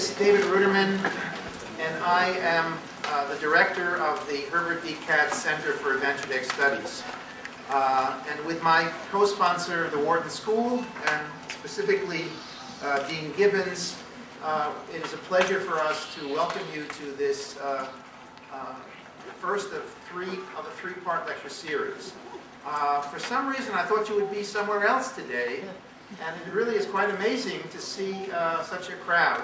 is David Ruderman, and I am the director of the Herbert D. Katz Center for Advanced Judaic Studies. And with my co-sponsor, the Wharton School, and specifically Dean Gibbons, it is a pleasure for us to welcome you to this first of a three-part lecture series. For some reason, I thought you would be somewhere else today, and it really is quite amazing to see such a crowd.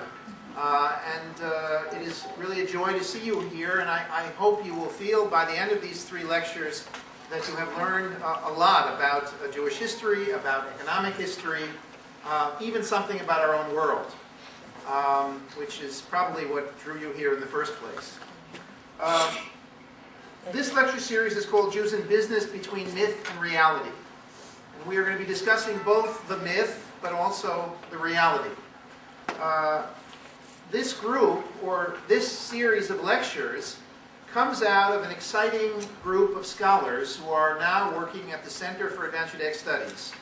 It is really a joy to see you here, and I hope you will feel by the end of these three lectures that you have learned a lot about Jewish history, about economic history, even something about our own world, which is probably what drew you here in the first place. This lecture series is called Jews in Business Between Myth and Reality. And we are going to be discussing both the myth, but also the reality. This group, or this series of lectures, comes out of an exciting group of scholars who are now working at the Center for Advanced Judaic Studies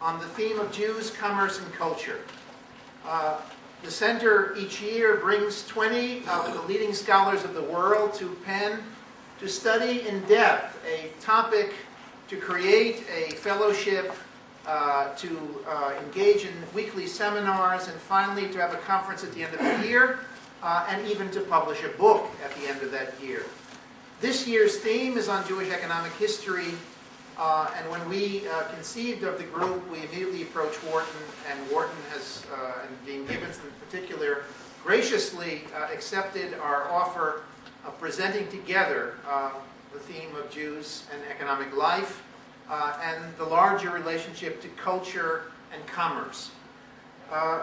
on the theme of Jews, commerce, and culture. The center each year brings 20 of the leading scholars of the world to Penn to study in depth a topic, to create a fellowship, to engage in weekly seminars, and finally to have a conference at the end of the year, and even to publish a book at the end of that year. This year's theme is on Jewish economic history, and when we conceived of the group, we immediately approached Wharton, and Wharton has, and Dean Gibbons in particular, graciously accepted our offer of presenting together the theme of Jews and economic life, and the larger relationship to culture and commerce.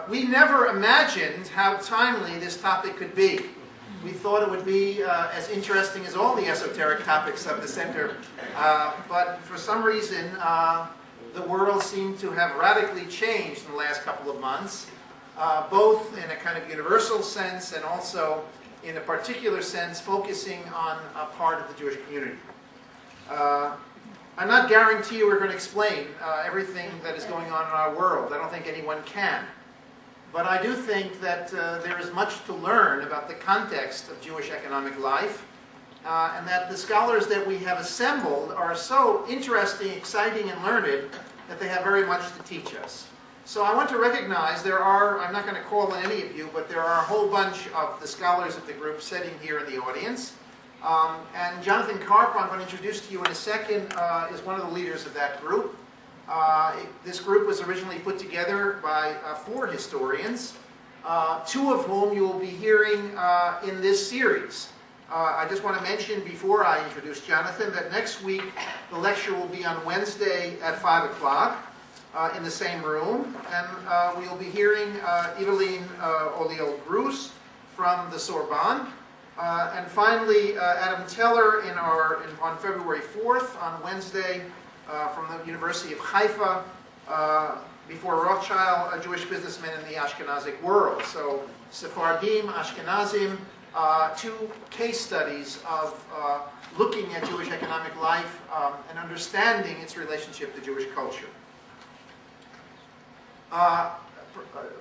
We never imagined how timely this topic could be. We thought it would be as interesting as all the esoteric topics of the center, but for some reason the world seemed to have radically changed in the last couple of months, both in a kind of universal sense and also in a particular sense focusing on a part of the Jewish community. I'm not guarantee you we're going to explain everything that is going on in our world. I don't think anyone can. But I do think that there is much to learn about the context of Jewish economic life, and that the scholars that we have assembled are so interesting, exciting, and learned that they have very much to teach us. So I want to recognize there are, I'm not going to call on any of you, but there are a whole bunch of the scholars of the group sitting here in the audience. And Jonathan Karp, I'm going to introduce to you in a second, is one of the leaders of that group. This group was originally put together by 4 historians, 2 of whom you will be hearing in this series. I just want to mention before I introduce Jonathan that next week the lecture will be on Wednesday at 5 o'clock in the same room, and we'll be hearing Eveline Oliel-Gruss from the Sorbonne. And finally, Adam Teller on February 4th, on Wednesday, from the University of Haifa, before Rothschild, a Jewish businessman in the Ashkenazic world. So, Sephardim, Ashkenazim, 2 case studies of looking at Jewish economic life and understanding its relationship to Jewish culture.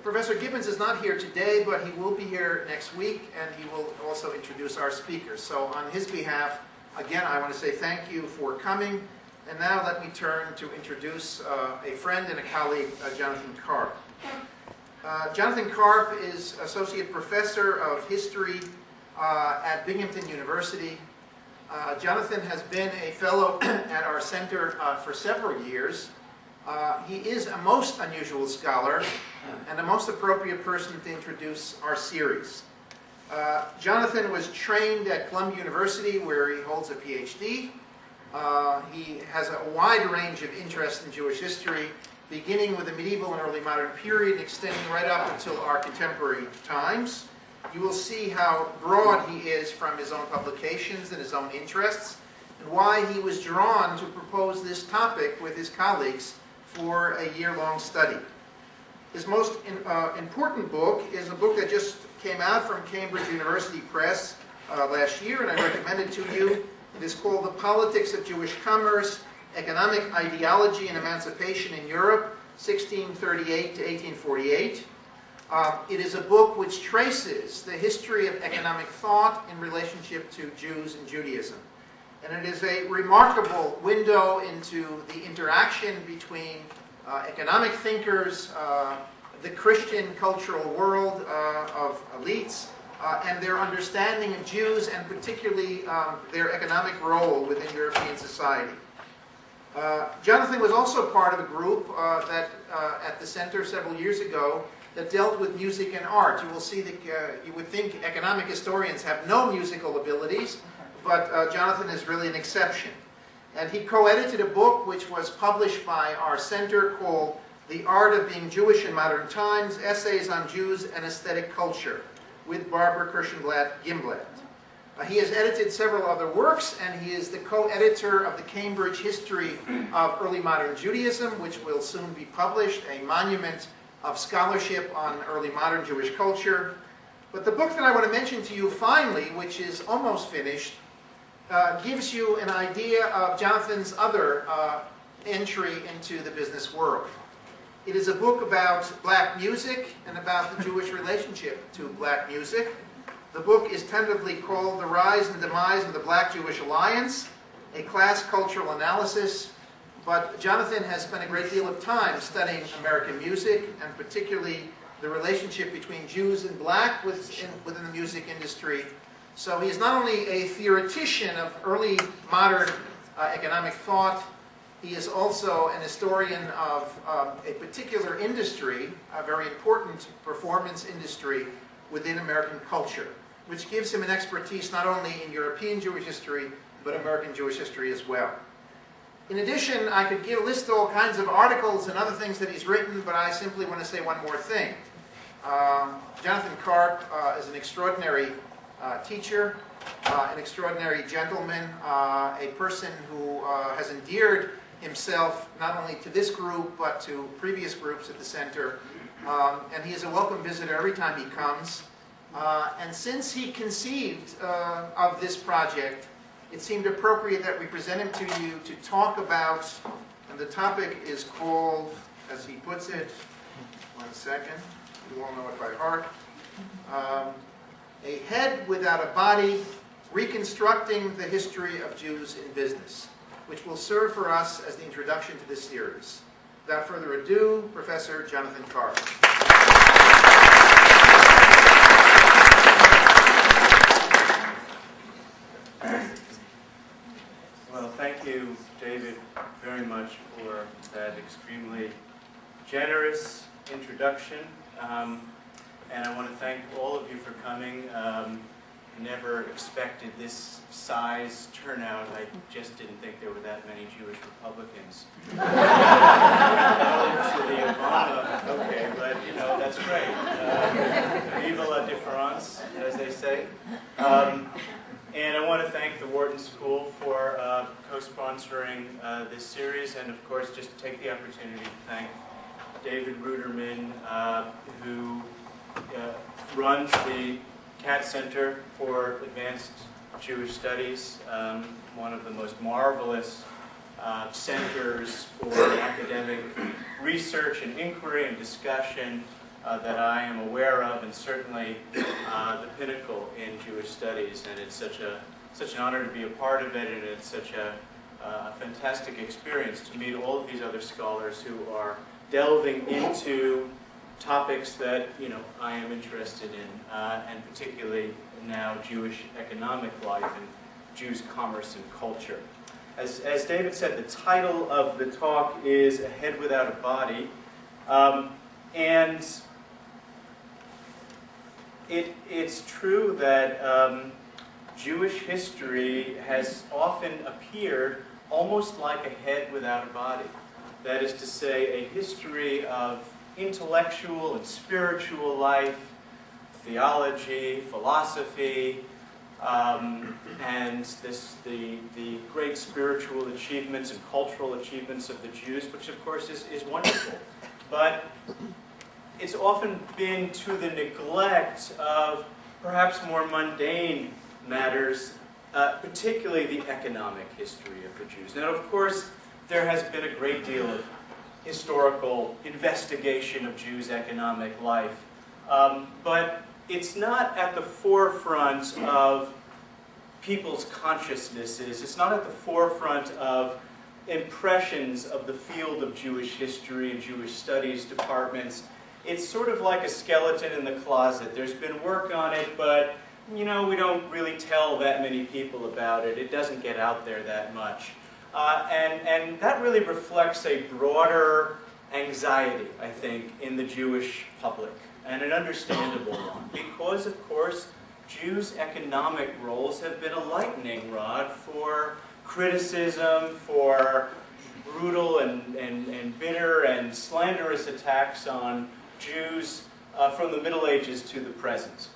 Professor Gibbons is not here today, but he will be here next week, and he will also introduce our speakers. So on his behalf, again, I want to say thank you for coming. And now let me turn to introduce a friend and a colleague, Jonathan Karp. Jonathan Karp is Associate Professor of History at Binghamton University. Jonathan has been a fellow at our center for several years. He is a most unusual scholar and a most appropriate person to introduce our series. Jonathan was trained at Columbia University, where he holds a PhD. He has a wide range of interest in Jewish history, beginning with the medieval and early modern period, and extending right up until our contemporary times. You will see how broad he is from his own publications and his own interests, and why he was drawn to propose this topic with his colleagues for a year-long study. His most important book is a book that just came out from Cambridge University Press last year, and I recommend it to you. It is called The Politics of Jewish Commerce, Economic Ideology and Emancipation in Europe, 1638 to 1848. It is a book which traces the history of economic thought in relationship to Jews and Judaism. And it is a remarkable window into the interaction between economic thinkers, the Christian cultural world of elites, and their understanding of Jews, and particularly their economic role within European society. Jonathan was also part of a group that at the center several years ago that dealt with music and art. You will see that you would think economic historians have no musical abilities, but Jonathan is really an exception. And he co-edited a book which was published by our center called The Art of Being Jewish in Modern Times, Essays on Jews and Aesthetic Culture, with Barbara Kirschenblatt-Gimblatt. He has edited several other works, and he is the co-editor of the Cambridge History of Early Modern Judaism, which will soon be published, a monument of scholarship on early modern Jewish culture. But the book that I want to mention to you finally, which is almost finished, gives you an idea of Jonathan's other entry into the business world. It is a book about black music and about the Jewish relationship to black music. The book is tentatively called The Rise and Demise of the Black-Jewish Alliance, a class cultural analysis. But Jonathan has spent a great deal of time studying American music, and particularly the relationship between Jews and black within the music industry. So he is not only a theoretician of early modern economic thought, he is also an historian of a particular industry, a very important performance industry within American culture, which gives him an expertise not only in European Jewish history, but American Jewish history as well. In addition, I could list all kinds of articles and other things that he's written, but I simply want to say one more thing. Jonathan Karp is an extraordinary teacher, an extraordinary gentleman, a person who has endeared himself not only to this group, but to previous groups at the center. And he is a welcome visitor every time he comes. And since he conceived of this project, it seemed appropriate that we present him to you to talk about, and the topic is called, as he puts it, one second, you all know it by heart, A Head Without a Body, Reconstructing the History of Jews in Business, which will serve for us as the introduction to this series. Without further ado, Professor Jonathan Karp. Well, thank you, David, very much for that extremely generous introduction. And I want to thank all of you for coming. Never expected this size turnout. I just didn't think there were that many Jewish Republicans. To the Obama, okay, but you know, that's great. Vive la différence, as they say. And I want to thank the Wharton School for co-sponsoring this series, and of course just take the opportunity to thank David Ruderman, who runs the Katz Center for Advanced Jewish Studies, one of the most marvelous centers for academic research and inquiry and discussion that I am aware of, and certainly the pinnacle in Jewish studies. And it's such an honor to be a part of it, and it's such a fantastic experience to meet all of these other scholars who are delving into topics that I am interested in, and particularly now Jewish economic life and Jews' commerce and culture. As David said, the title of the talk is A Head Without a Body, and it's true that Jewish history has often appeared almost like a head without a body. That is to say, a history of intellectual and spiritual life, theology, philosophy, and the great spiritual achievements and cultural achievements of the Jews, which of course is wonderful. But it's often been to the neglect of perhaps more mundane matters, particularly the economic history of the Jews. Now, of course, there has been a great deal of historical investigation of Jews' economic life But it's not at the forefront of people's consciousnesses. It's not at the forefront of impressions of the field of Jewish history and Jewish studies departments. It's sort of like a skeleton in the closet. There's been work on it, but we don't really tell that many people about it. It doesn't get out there that much. And that really reflects a broader anxiety, I think, in the Jewish public, and an understandable one, because, of course, Jews' economic roles have been a lightning rod for criticism, for brutal and bitter and slanderous attacks on Jews from the Middle Ages to the present.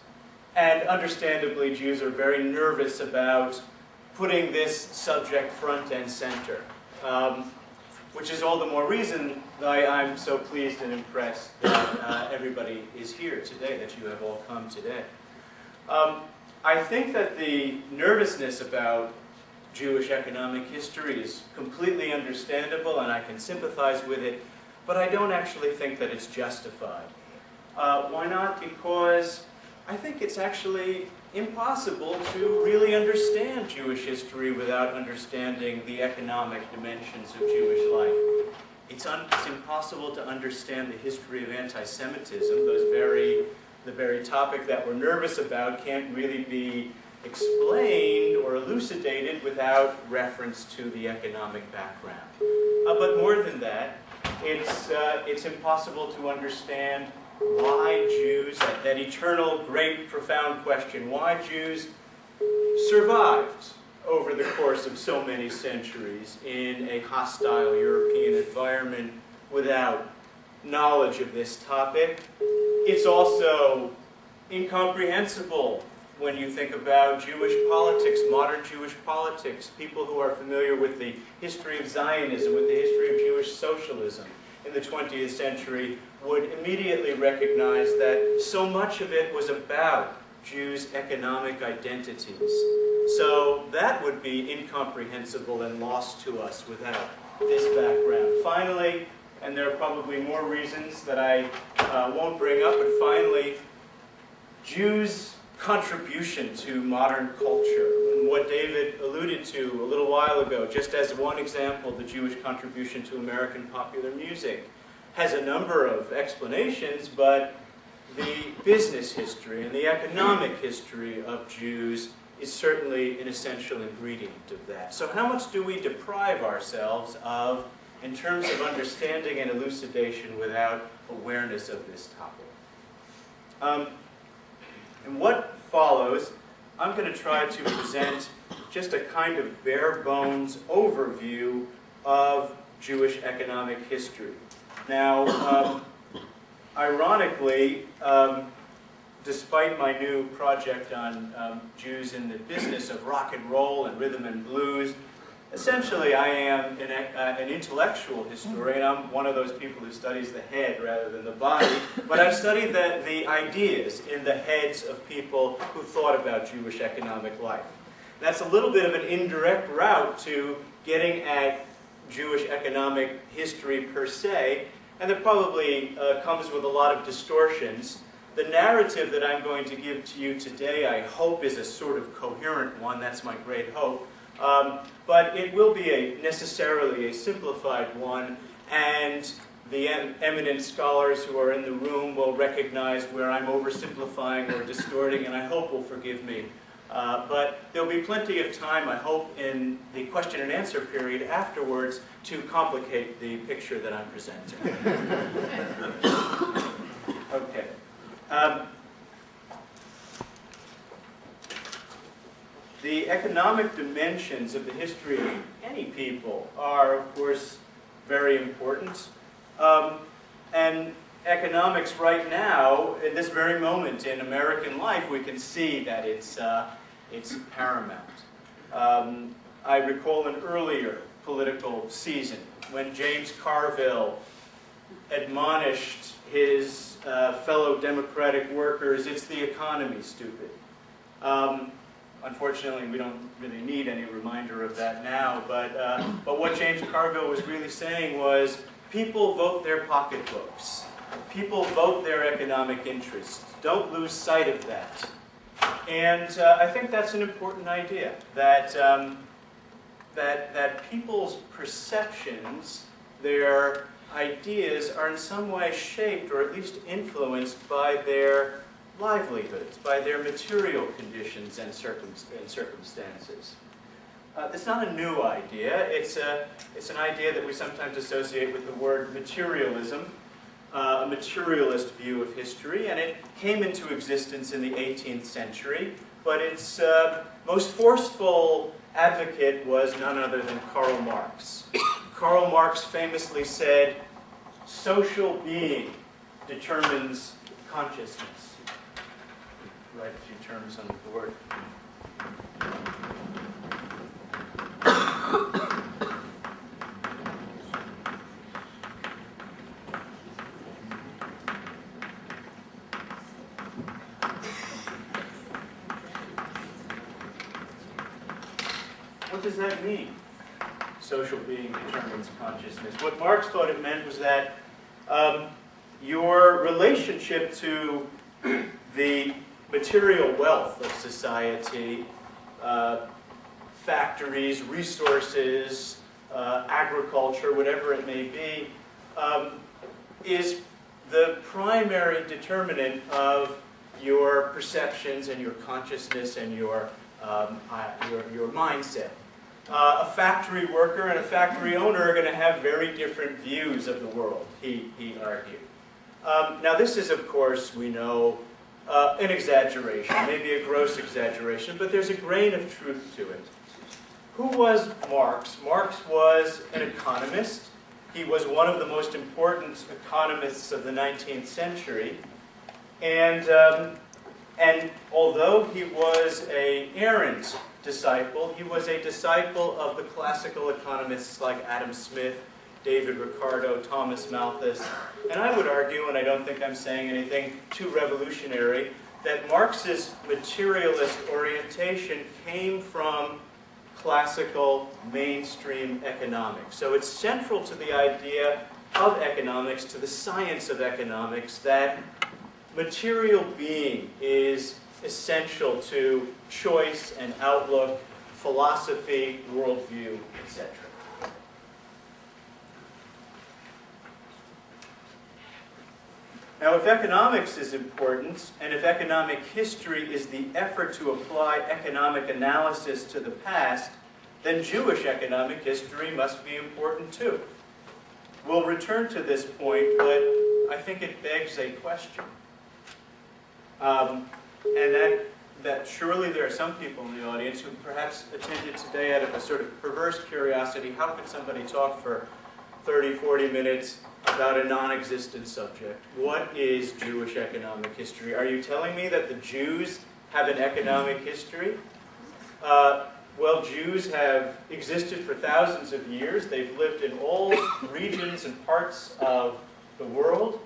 And understandably, Jews are very nervous about putting this subject front and center, which is all the more reason that I'm so pleased and impressed that everybody is here today, that you have all come today. I think that the nervousness about Jewish economic history is completely understandable, and I can sympathize with it, but I don't actually think that it's justified. Why not? Because I think it's actually impossible to really understand Jewish history without understanding the economic dimensions of Jewish life. It's impossible to understand the history of anti-Semitism. The very topic that we're nervous about can't really be explained or elucidated without reference to the economic background. But more than that, it's impossible to understand why Jews, that eternal, great, profound question, why Jews survived over the course of so many centuries in a hostile European environment without knowledge of this topic. It's also incomprehensible when you think about Jewish politics, modern Jewish politics, people who are familiar with the history of Zionism, with the history of Jewish socialism in the 20th century, would immediately recognize that so much of it was about Jews' economic identities. So that would be incomprehensible and lost to us without this background. Finally, and there are probably more reasons that I won't bring up, but finally, Jews' contribution to modern culture, and what David alluded to a little while ago, just as one example, the Jewish contribution to American popular music, has a number of explanations, but the business history and the economic history of Jews is certainly an essential ingredient of that. So how much do we deprive ourselves of in terms of understanding and elucidation without awareness of this topic? And what follows, I'm going to try to present just a kind of bare bones overview of Jewish economic history. Now, ironically, despite my new project on Jews in the business of rock and roll and rhythm and blues, essentially I am an intellectual historian. I'm one of those people who studies the head rather than the body, but I've studied the ideas in the heads of people who thought about Jewish economic life. That's a little bit of an indirect route to getting at Jewish economic history per se, and that probably comes with a lot of distortions. The narrative that I'm going to give to you today, I hope, is a sort of coherent one. That's my great hope. But it will be necessarily a simplified one, and the eminent scholars who are in the room will recognize where I'm oversimplifying or distorting, and I hope will forgive me. But there'll be plenty of time, I hope, in the question and answer period afterwards to complicate the picture that I'm presenting. Okay. The economic dimensions of the history of any people are, of course, very important. And economics right now, in this very moment in American life, we can see that it's paramount. I recall an earlier political season when James Carville admonished his fellow Democratic workers, "It's the economy, stupid." Unfortunately, we don't really need any reminder of that now, but what James Carville was really saying was, people vote their pocketbooks. people vote their economic interests. Don't lose sight of that. And I think that's an important idea, that, that people's perceptions, their ideas, are in some way shaped or at least influenced by their livelihoods, by their material conditions and circumstances. It's not a new idea. It's an idea that we sometimes associate with the word materialism, a materialist view of history, and it came into existence in the 18th century, but its most forceful advocate was none other than Karl Marx. Karl Marx famously said, "Social being determines consciousness." Write a few terms on the board. What does that mean? Social being determines consciousness. What Marx thought it meant was that your relationship to the material wealth of society, factories, resources, agriculture, whatever it may be, is the primary determinant of your perceptions and your consciousness and your mindset. A factory worker and a factory owner are going to have very different views of the world, he argued. Now this is, of course, we know, an exaggeration, maybe a gross exaggeration, but there's a grain of truth to it. Who was Marx? Marx was an economist. He was one of the most important economists of the 19th century. And although he was an errant disciple, he was a disciple of the classical economists like Adam Smith, David Ricardo, Thomas Malthus. And I would argue, and I don't think I'm saying anything too revolutionary, that Marx's materialist orientation came from classical mainstream economics. So it's central to the idea of economics, to the science of economics, that material being is essential to choice and outlook, philosophy, worldview, etc. Now, if economics is important, and if economic history is the effort to apply economic analysis to the past, then Jewish economic history must be important too. We'll return to this point, but I think it begs a question. And that surely there are some people in the audience who perhaps attended today out of a sort of perverse curiosity. How could somebody talk for 30, 40 minutes about a non-existent subject? What is Jewish economic history? Are you telling me that the Jews have an economic history? Well, Jews have existed for thousands of years. They've lived in all regions and parts of the world.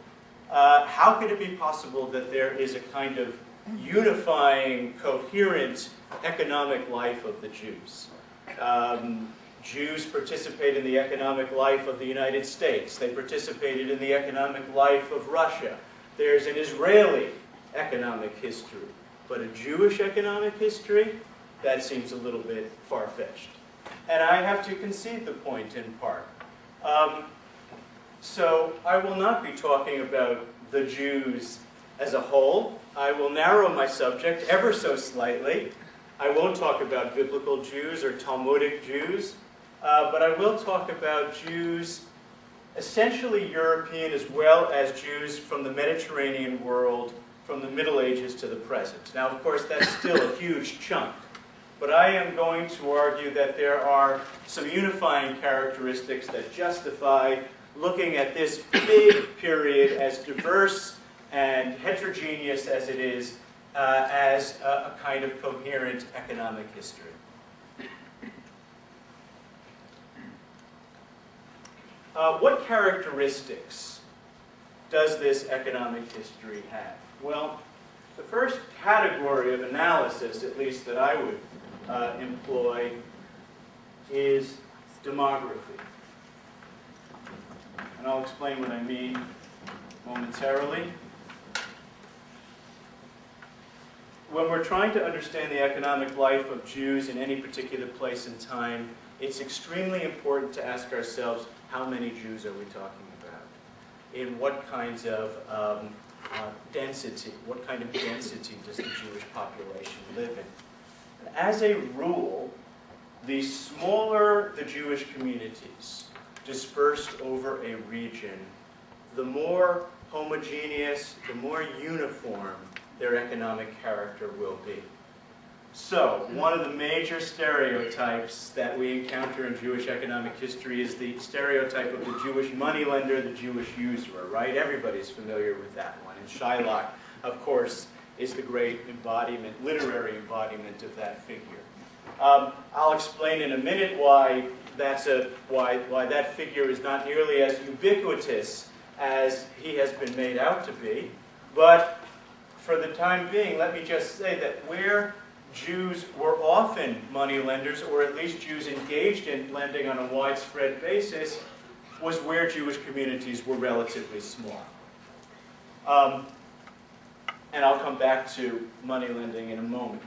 How could it be possible that there is a kind of unifying, coherent economic life of the Jews? Jews participate in the economic life of the United States. They participated in the economic life of Russia. There's an Israeli economic history. But a Jewish economic history? That seems a little bit far-fetched. And I have to concede the point in part. So I will not be talking about the Jews as a whole. I will narrow my subject ever so slightly. I won't talk about biblical Jews or Talmudic Jews, but I will talk about Jews, essentially European, as well as Jews from the Mediterranean world, from the Middle Ages to the present. Now, of course, that's still a huge chunk, but I am going to argue that there are some unifying characteristics that justify looking at this big period, as diverse and heterogeneous as it is, as a kind of coherent economic history. What characteristics does this economic history have? Well, the first category of analysis, at least that I would employ, is demography. And I'll explain what I mean momentarily. When we're trying to understand the economic life of Jews in any particular place and time, it's extremely important to ask ourselves, how many Jews are we talking about? In what kinds of density, what kind of density does the Jewish population live in? As a rule, the smaller the Jewish communities dispersed over a region, the more homogeneous, the more uniform their economic character will be. So, one of the major stereotypes that we encounter in Jewish economic history is the stereotype of the Jewish moneylender, the Jewish usurer, right? Everybody's familiar with that one. And Shylock, of course, is the great embodiment, literary embodiment of that figure. I'll explain in a minute why that figure is not nearly as ubiquitous as he has been made out to be. But for the time being, let me just say that where Jews were often money lenders, or at least Jews engaged in lending on a widespread basis, was where Jewish communities were relatively small. And I'll come back to money lending in a moment.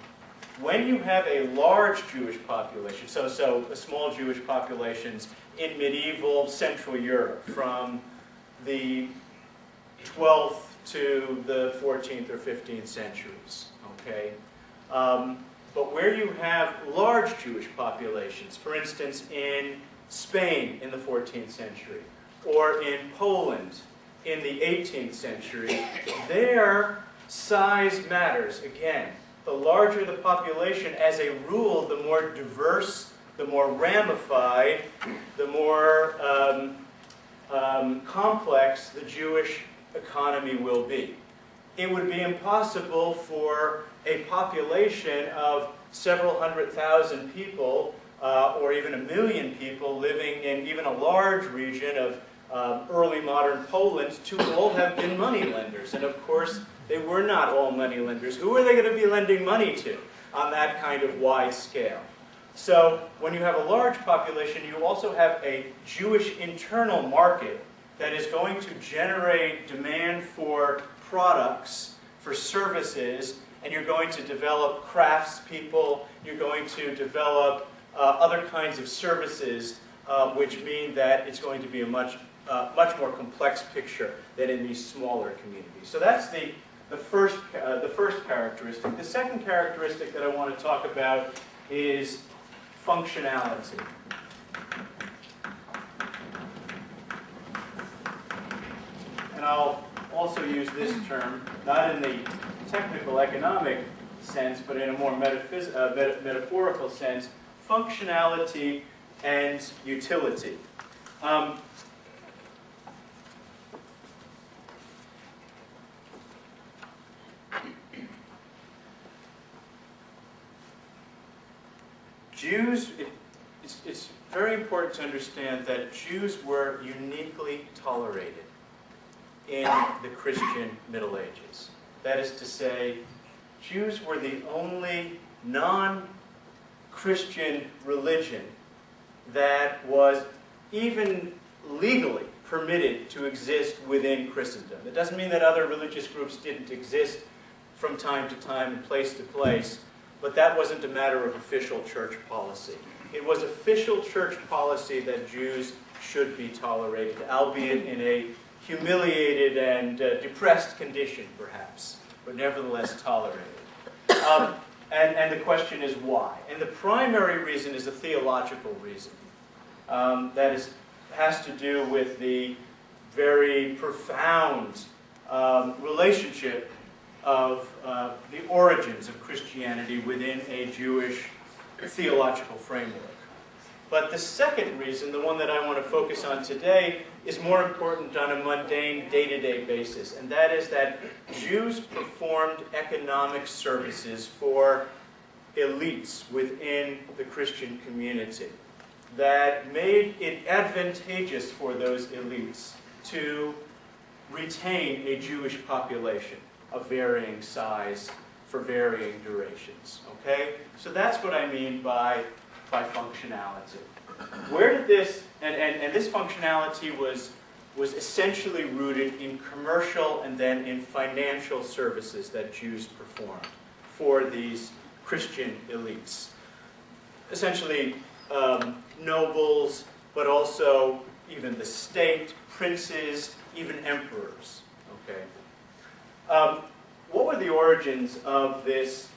When you have a large Jewish population, so small Jewish populations in medieval Central Europe from the 12th to the 14th or 15th centuries, okay? But where you have large Jewish populations, for instance, in Spain in the 14th century, or in Poland in the 18th century, their size matters. Again, the larger the population, as a rule, the more diverse, the more ramified, the more complex the Jewish economy will be. It would be impossible for a population of several 100,000 people, or even 1 million people living in even a large region of early modern Poland to all have been money lenders. And of course, they were not all money lenders. Who are they going to be lending money to on that kind of wide scale? So when you have a large population, you also have a Jewish internal market that is going to generate demand for products, for services, and you're going to develop craftspeople, you're going to develop other kinds of services, which mean that it's going to be a much more complex picture than in these smaller communities. So that's the first characteristic. The second characteristic that I want to talk about is functionality. And I'll also use this term, not in the technical economic sense, but in a more metaphorical sense, functionality and utility. Jews, it's very important to understand that Jews were uniquely tolerated in the Christian Middle Ages. That is to say, Jews were the only non-Christian religion that was even legally permitted to exist within Christendom. It doesn't mean that other religious groups didn't exist from time to time and place to place, but that wasn't a matter of official church policy. It was official church policy that Jews should be tolerated, albeit in a humiliated and depressed condition, perhaps, but nevertheless tolerated. And the question is why? And the primary reason is a theological reason. That has to do with the very profound relationship of the origins of Christianity within a Jewish theological framework. But the second reason, the one that I want to focus on today, is more important on a mundane, day-to-day basis, and that is that Jews performed economic services for elites within the Christian community that made it advantageous for those elites to retain a Jewish population of varying size for varying durations. Okay? So that's what I mean by functionality. Where did this, and this functionality was was essentially rooted in commercial and then in financial services that Jews performed for these Christian elites. Essentially nobles, but also even the state, princes, even emperors. Okay. What were the origins of this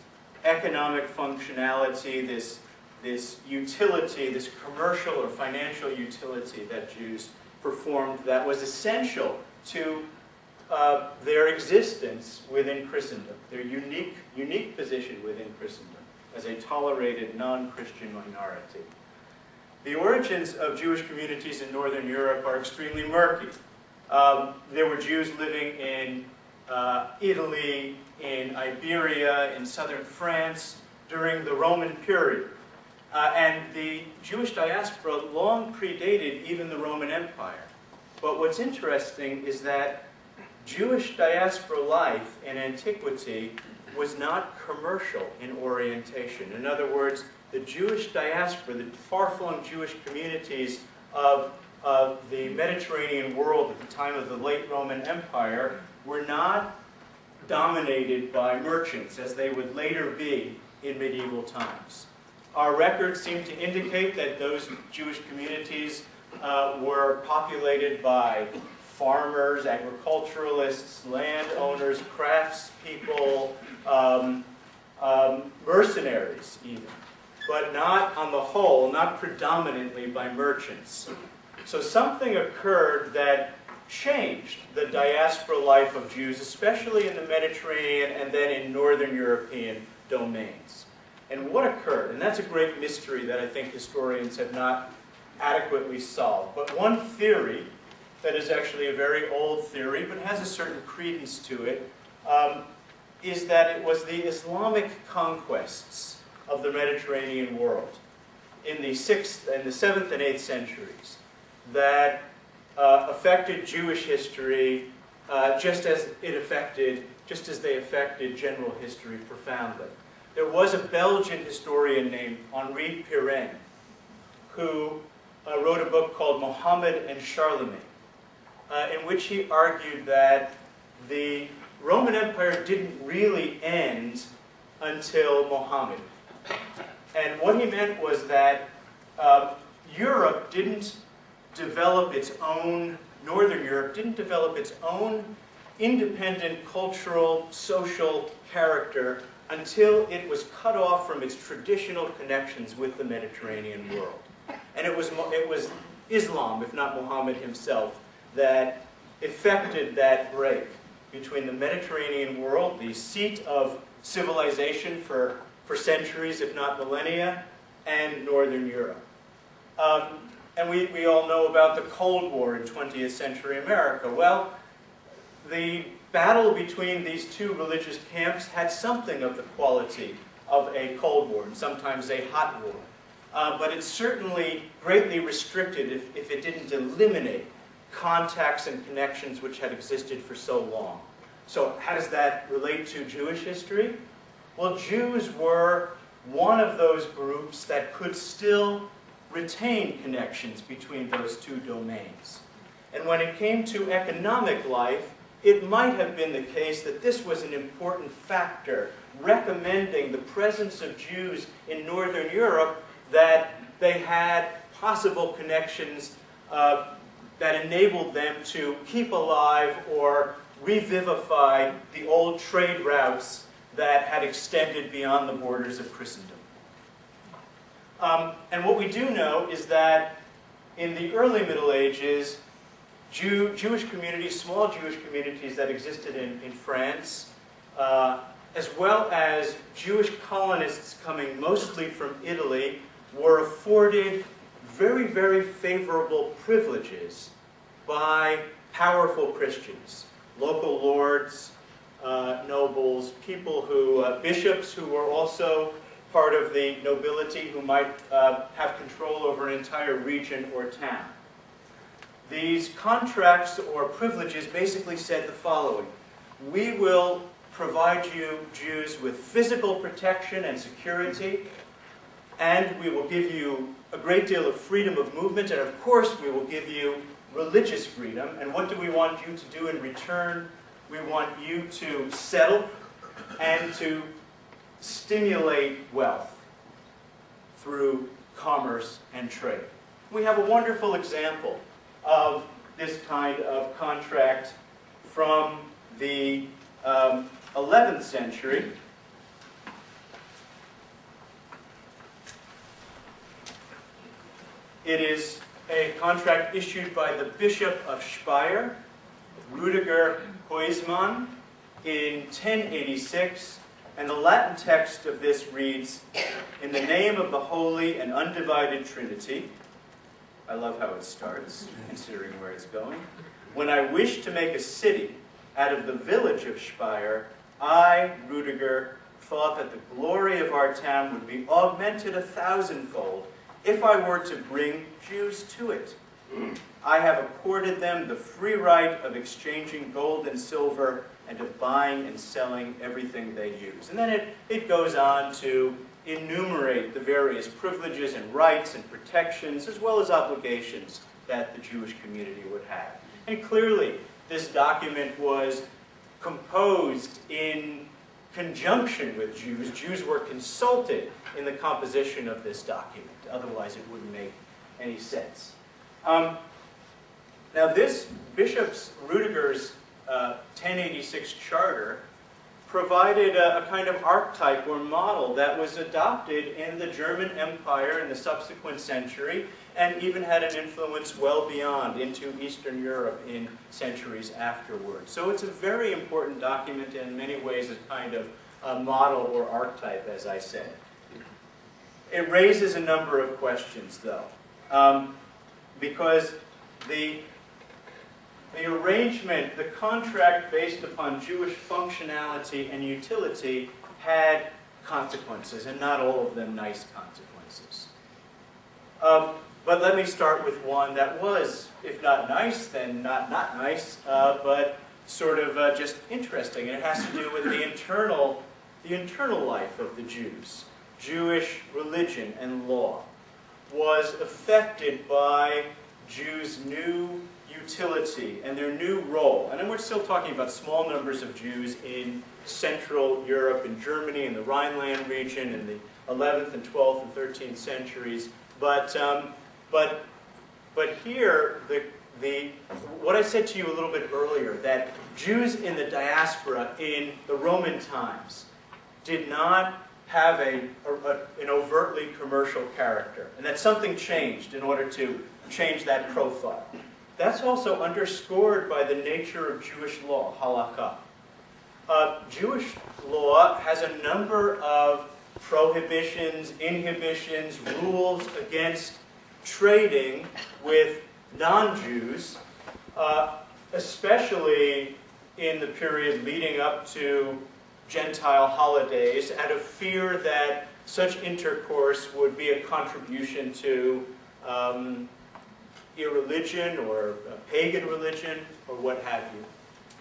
economic functionality, this utility, this commercial or financial utility that Jews performed that was essential to their existence within Christendom, their unique position within Christendom as a tolerated non-Christian minority? The origins of Jewish communities in Northern Europe are extremely murky. There were Jews living in Italy, in Iberia, in southern France during the Roman period. And the Jewish diaspora long predated even the Roman Empire. But what's interesting is that Jewish diaspora life in antiquity was not commercial in orientation. In other words, the Jewish diaspora, the far-flung Jewish communities of the Mediterranean world at the time of the late Roman Empire were not dominated by merchants, as they would later be in medieval times. Our records seem to indicate that those Jewish communities were populated by farmers, agriculturalists, landowners, craftspeople, mercenaries even, but not on the whole, not predominantly by merchants. So something occurred that changed the diaspora life of Jews, especially in the Mediterranean and then in Northern European domains. And what occurred? And that's a great mystery that I think historians have not adequately solved. But one theory that is actually a very old theory, but has a certain credence to it, is that it was the Islamic conquests of the Mediterranean world in the 7th and 8th centuries that affected Jewish history just as they affected general history profoundly. There was a Belgian historian named Henri Pirenne who wrote a book called Mohammed and Charlemagne, in which he argued that the Roman Empire didn't really end until Muhammad. And what he meant was that Europe didn't develop its own, Northern Europe didn't develop its own independent cultural, social character until it was cut off from its traditional connections with the Mediterranean world. And it was Islam, if not Muhammad himself, that effected that break between the Mediterranean world, the seat of civilization for centuries, if not millennia, and Northern Europe. And we all know about the Cold War in 20th century America. Well, the battle between these two religious camps had something of the quality of a Cold War, and sometimes a hot war. But it certainly greatly restricted if it didn't eliminate contacts and connections which had existed for so long. So how does that relate to Jewish history? Well, Jews were one of those groups that could still retain connections between those two domains. And when it came to economic life, it might have been the case that this was an important factor recommending the presence of Jews in Northern Europe, that they had possible connections that enabled them to keep alive or revivify the old trade routes that had extended beyond the borders of Christendom. And what we do know is that in the early Middle Ages, Jewish communities, small Jewish communities that existed in France, as well as Jewish colonists coming mostly from Italy, were afforded very, very favorable privileges by powerful Christians, local lords, nobles, people who, bishops who were also part of the nobility who might have control over an entire region or town. These contracts or privileges basically said the following: we will provide you, Jews, with physical protection and security, and we will give you a great deal of freedom of movement, and of course we will give you religious freedom. And what do we want you to do in return? We want you to settle and to stimulate wealth through commerce and trade. We have a wonderful example of this kind of contract from the 11th century. It is a contract issued by the Bishop of Speyer, Rüdiger Huysman, in 1086, and the Latin text of this reads, "In the name of the Holy and Undivided Trinity," I love how it starts, considering where it's going, "when I wish to make a city out of the village of Speyer, I, Rüdiger, thought that the glory of our town would be augmented 1,000-fold if I were to bring Jews to it. I have accorded them the free right of exchanging gold and silver and of buying and selling everything they use." And then it goes on to enumerate the various privileges and rights and protections as well as obligations that the Jewish community would have. And clearly, this document was composed in conjunction with Jews. Jews were consulted in the composition of this document. Otherwise, it wouldn't make any sense. Now, this Bishop's Rüdiger's 1086 charter provided a kind of archetype or model that was adopted in the German Empire in the subsequent century and even had an influence well beyond into Eastern Europe in centuries afterwards. So it's a very important document and in many ways a kind of a model or archetype, as I said. It raises a number of questions, though, because the arrangement, the contract based upon Jewish functionality and utility had consequences, and not all of them nice consequences. But let me start with one that was, if not nice, then not nice, but sort of just interesting. And it has to do with the internal life of the Jews. Jewish religion and law was affected by Jews' new utility and their new role. And then we're still talking about small numbers of Jews in Central Europe, in Germany, in the Rhineland region, in the 11th and 12th and 13th centuries. But here, what I said to you a little bit earlier, that Jews in the diaspora in the Roman times did not have an overtly commercial character, and that something changed in order to change that profile. That's also underscored by the nature of Jewish law, halakha. Jewish law has a number of prohibitions, inhibitions, rules against trading with non-Jews, especially in the period leading up to Gentile holidays, out of fear that such intercourse would be a contribution to irreligion or pagan religion or what have you.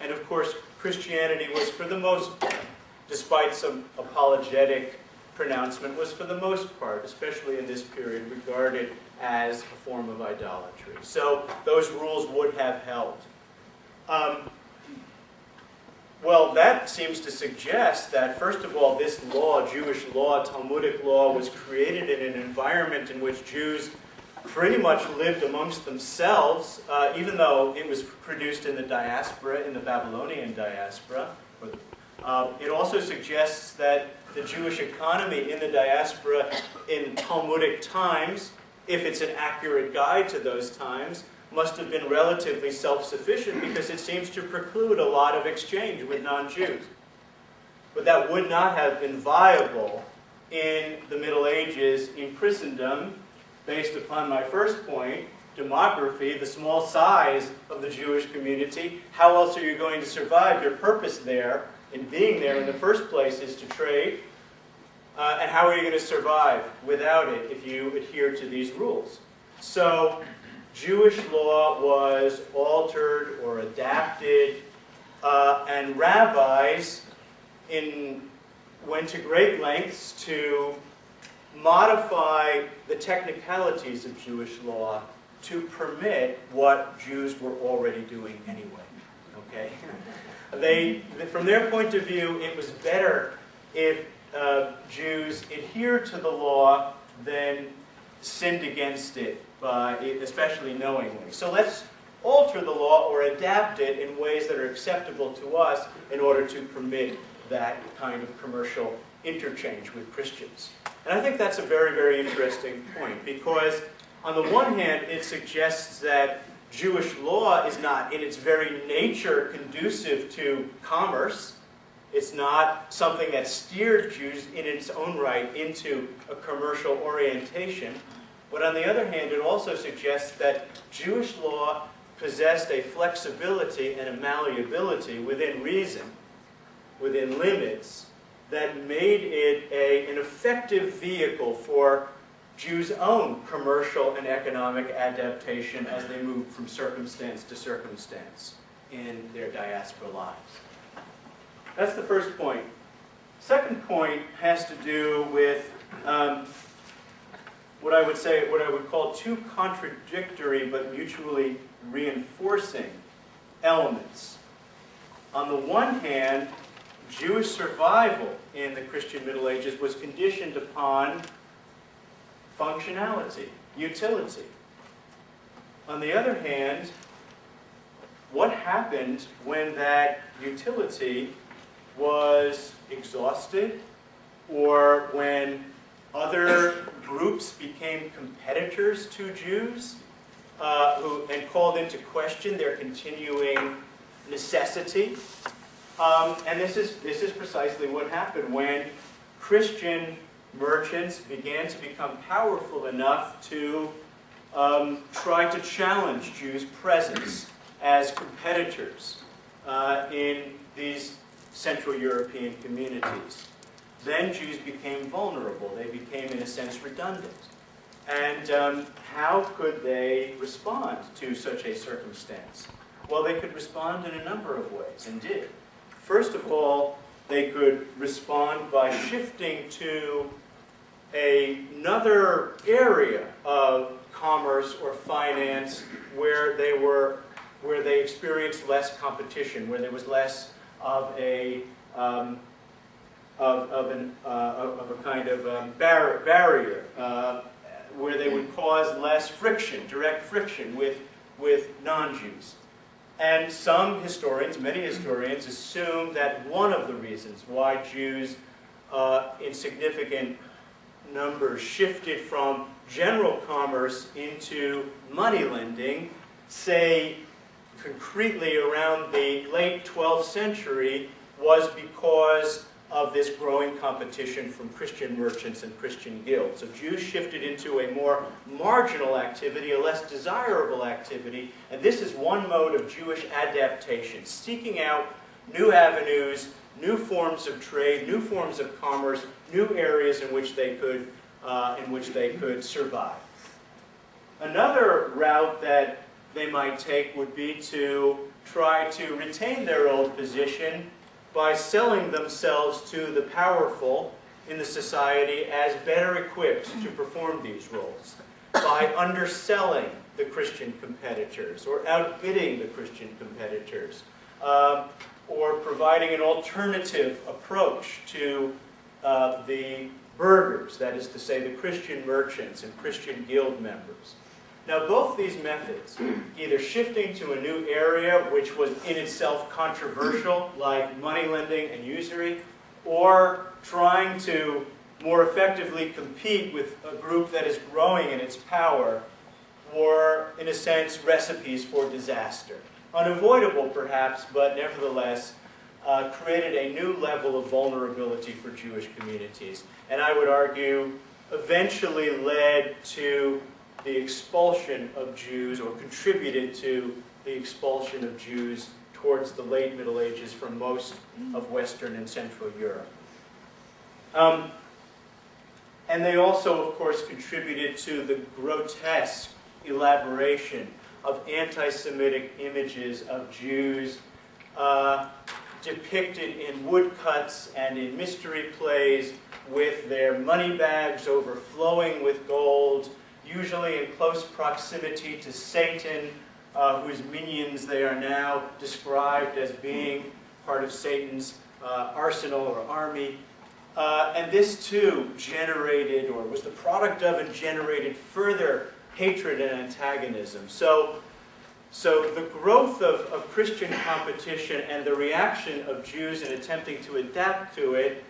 And of course, Christianity was for the most part, despite some apologetic pronouncement, was for the most part, especially in this period, regarded as a form of idolatry. So those rules would have held. Well, that seems to suggest that, first of all, this law, Jewish law, Talmudic law, was created in an environment in which Jews pretty much lived amongst themselves, even though it was produced in the diaspora, in the Babylonian diaspora. It also suggests that the Jewish economy in the diaspora in Talmudic times, if it's an accurate guide to those times, must have been relatively self-sufficient because it seems to preclude a lot of exchange with non-Jews. But that would not have been viable in the Middle Ages in Christendom, based upon my first point, demography, the small size of the Jewish community. How else are you going to survive? Your purpose there, in being there in the first place, is to trade. And how are you going to survive without it if you adhere to these rules? So Jewish law was altered or adapted, and rabbis went to great lengths to modify the technicalities of Jewish law to permit what Jews were already doing anyway. Okay? From their point of view, it was better if Jews adhered to the law than sinned against it, especially knowingly. So let's alter the law or adapt it in ways that are acceptable to us in order to permit that kind of commercial interchange with Christians. And I think that's a very, very interesting point, because on the one hand, it suggests that Jewish law is not in its very nature conducive to commerce. It's not something that steered Jews in its own right into a commercial orientation. But on the other hand, it also suggests that Jewish law possessed a flexibility and a malleability within reason, within limits, that made it an effective vehicle for Jews' own commercial and economic adaptation as they moved from circumstance to circumstance in their diaspora lives. That's the first point. Second point has to do with what I would call two contradictory but mutually reinforcing elements. On the one hand, Jewish survival in the Christian Middle Ages was conditioned upon functionality, utility. On the other hand, what happened when that utility was exhausted, or when other groups became competitors to Jews and called into question their continuing necessity? And this is precisely what happened when Christian merchants began to become powerful enough to try to challenge Jews' presence as competitors in these Central European communities. Then Jews became vulnerable. They became, in a sense, redundant. And how could they respond to such a circumstance? Well, they could respond in a number of ways, and did. First of all, they could respond by shifting to another area of commerce or finance where they experienced less competition, where there was less of a kind of barrier, where they would cause less friction, direct friction with non-Jews. And some historians, many historians, assume that one of the reasons why Jews in significant numbers shifted from general commerce into money lending, say concretely around the late 12th century, was because of this growing competition from Christian merchants and Christian guilds. So Jews shifted into a more marginal activity, a less desirable activity, and this is one mode of Jewish adaptation, seeking out new avenues, new forms of trade, new forms of commerce, new areas in which they could survive. Another route that they might take would be to try to retain their old position by selling themselves to the powerful in the society as better equipped to perform these roles, by underselling the Christian competitors or outbidding the Christian competitors, or providing an alternative approach to the burghers, that is to say the Christian merchants and Christian guild members. Now, both these methods, either shifting to a new area which was in itself controversial, like money lending and usury, or trying to more effectively compete with a group that is growing in its power, were, in a sense, recipes for disaster. Unavoidable, perhaps, but nevertheless, created a new level of vulnerability for Jewish communities. And I would argue, eventually led to the expulsion of Jews, or contributed to the expulsion of Jews towards the late Middle Ages from most of Western and Central Europe. And they also, of course, contributed to the grotesque elaboration of anti-Semitic images of Jews depicted in woodcuts and in mystery plays with their money bags overflowing with gold, usually in close proximity to Satan, whose minions they are now described as being part of Satan's arsenal or army. And this too generated, or was the product of and generated further hatred and antagonism. So the growth of Christian competition and the reaction of Jews in attempting to adapt to it,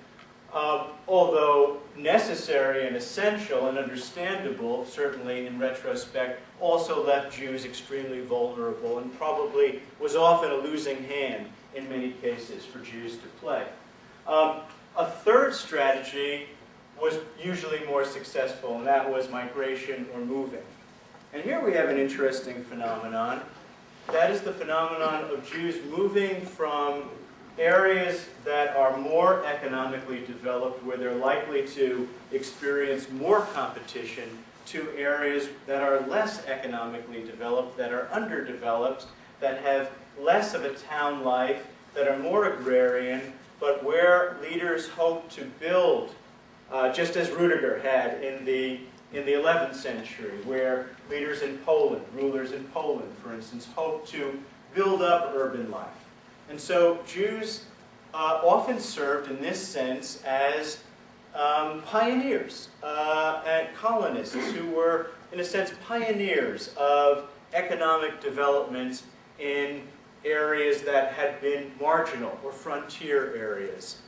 although necessary and essential and understandable, certainly in retrospect, also left Jews extremely vulnerable and probably was often a losing hand in many cases for Jews to play. A third strategy was usually more successful, and that was migration or moving. And here we have an interesting phenomenon. That is the phenomenon of Jews moving from areas that are more economically developed, where they're likely to experience more competition, to areas that are less economically developed, that are underdeveloped, that have less of a town life, that are more agrarian, but where leaders hope to build, just as Rudiger had in the 11th century, where leaders in Poland, rulers in Poland, for instance, hoped to build up urban life. And so Jews often served in this sense as pioneers and colonists who were, in a sense, pioneers of economic development in areas that had been marginal or frontier areas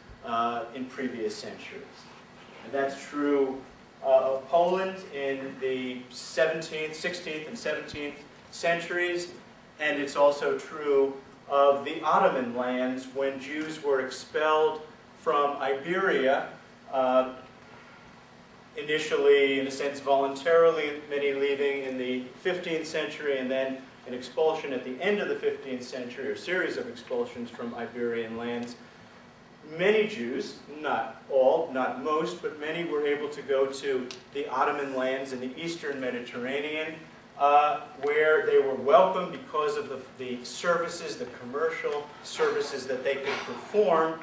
in previous centuries. And that's true of Poland in the 17th, 16th, and 17th centuries, and it's also true of the Ottoman lands when Jews were expelled from Iberia, initially, in a sense, voluntarily, many leaving in the 15th century, and then an expulsion at the end of the 15th century, or a series of expulsions from Iberian lands. Many Jews, not all, not most, but many were able to go to the Ottoman lands in the eastern Mediterranean, where they were welcome because of the services, the commercial services that they could perform,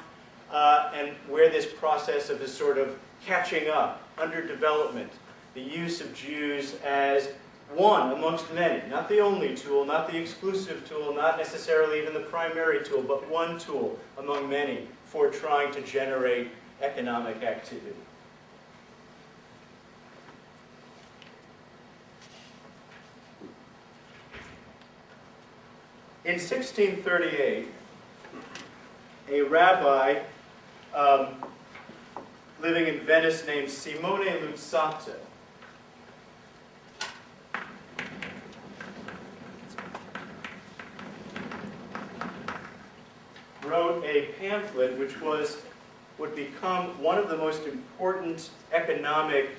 and where this process of this sort of catching up, underdevelopment, the use of Jews as one amongst many, not the only tool, not the exclusive tool, not necessarily even the primary tool, but one tool among many for trying to generate economic activity. In 1638, a rabbi living in Venice named Simone Luzzatto wrote a pamphlet which would become one of the most important economic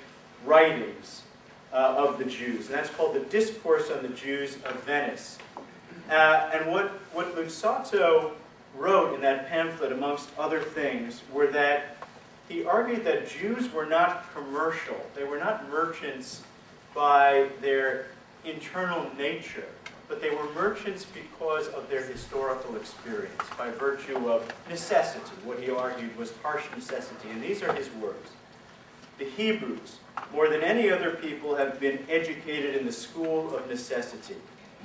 writings of the Jews. And that's called the Discourse on the Jews of Venice. And what Luzzatto wrote in that pamphlet, amongst other things, were that he argued that Jews were not commercial. They were not merchants by their internal nature, but they were merchants because of their historical experience, by virtue of necessity. What he argued was harsh necessity. And these are his words. The Hebrews, more than any other people, have been educated in the school of necessity.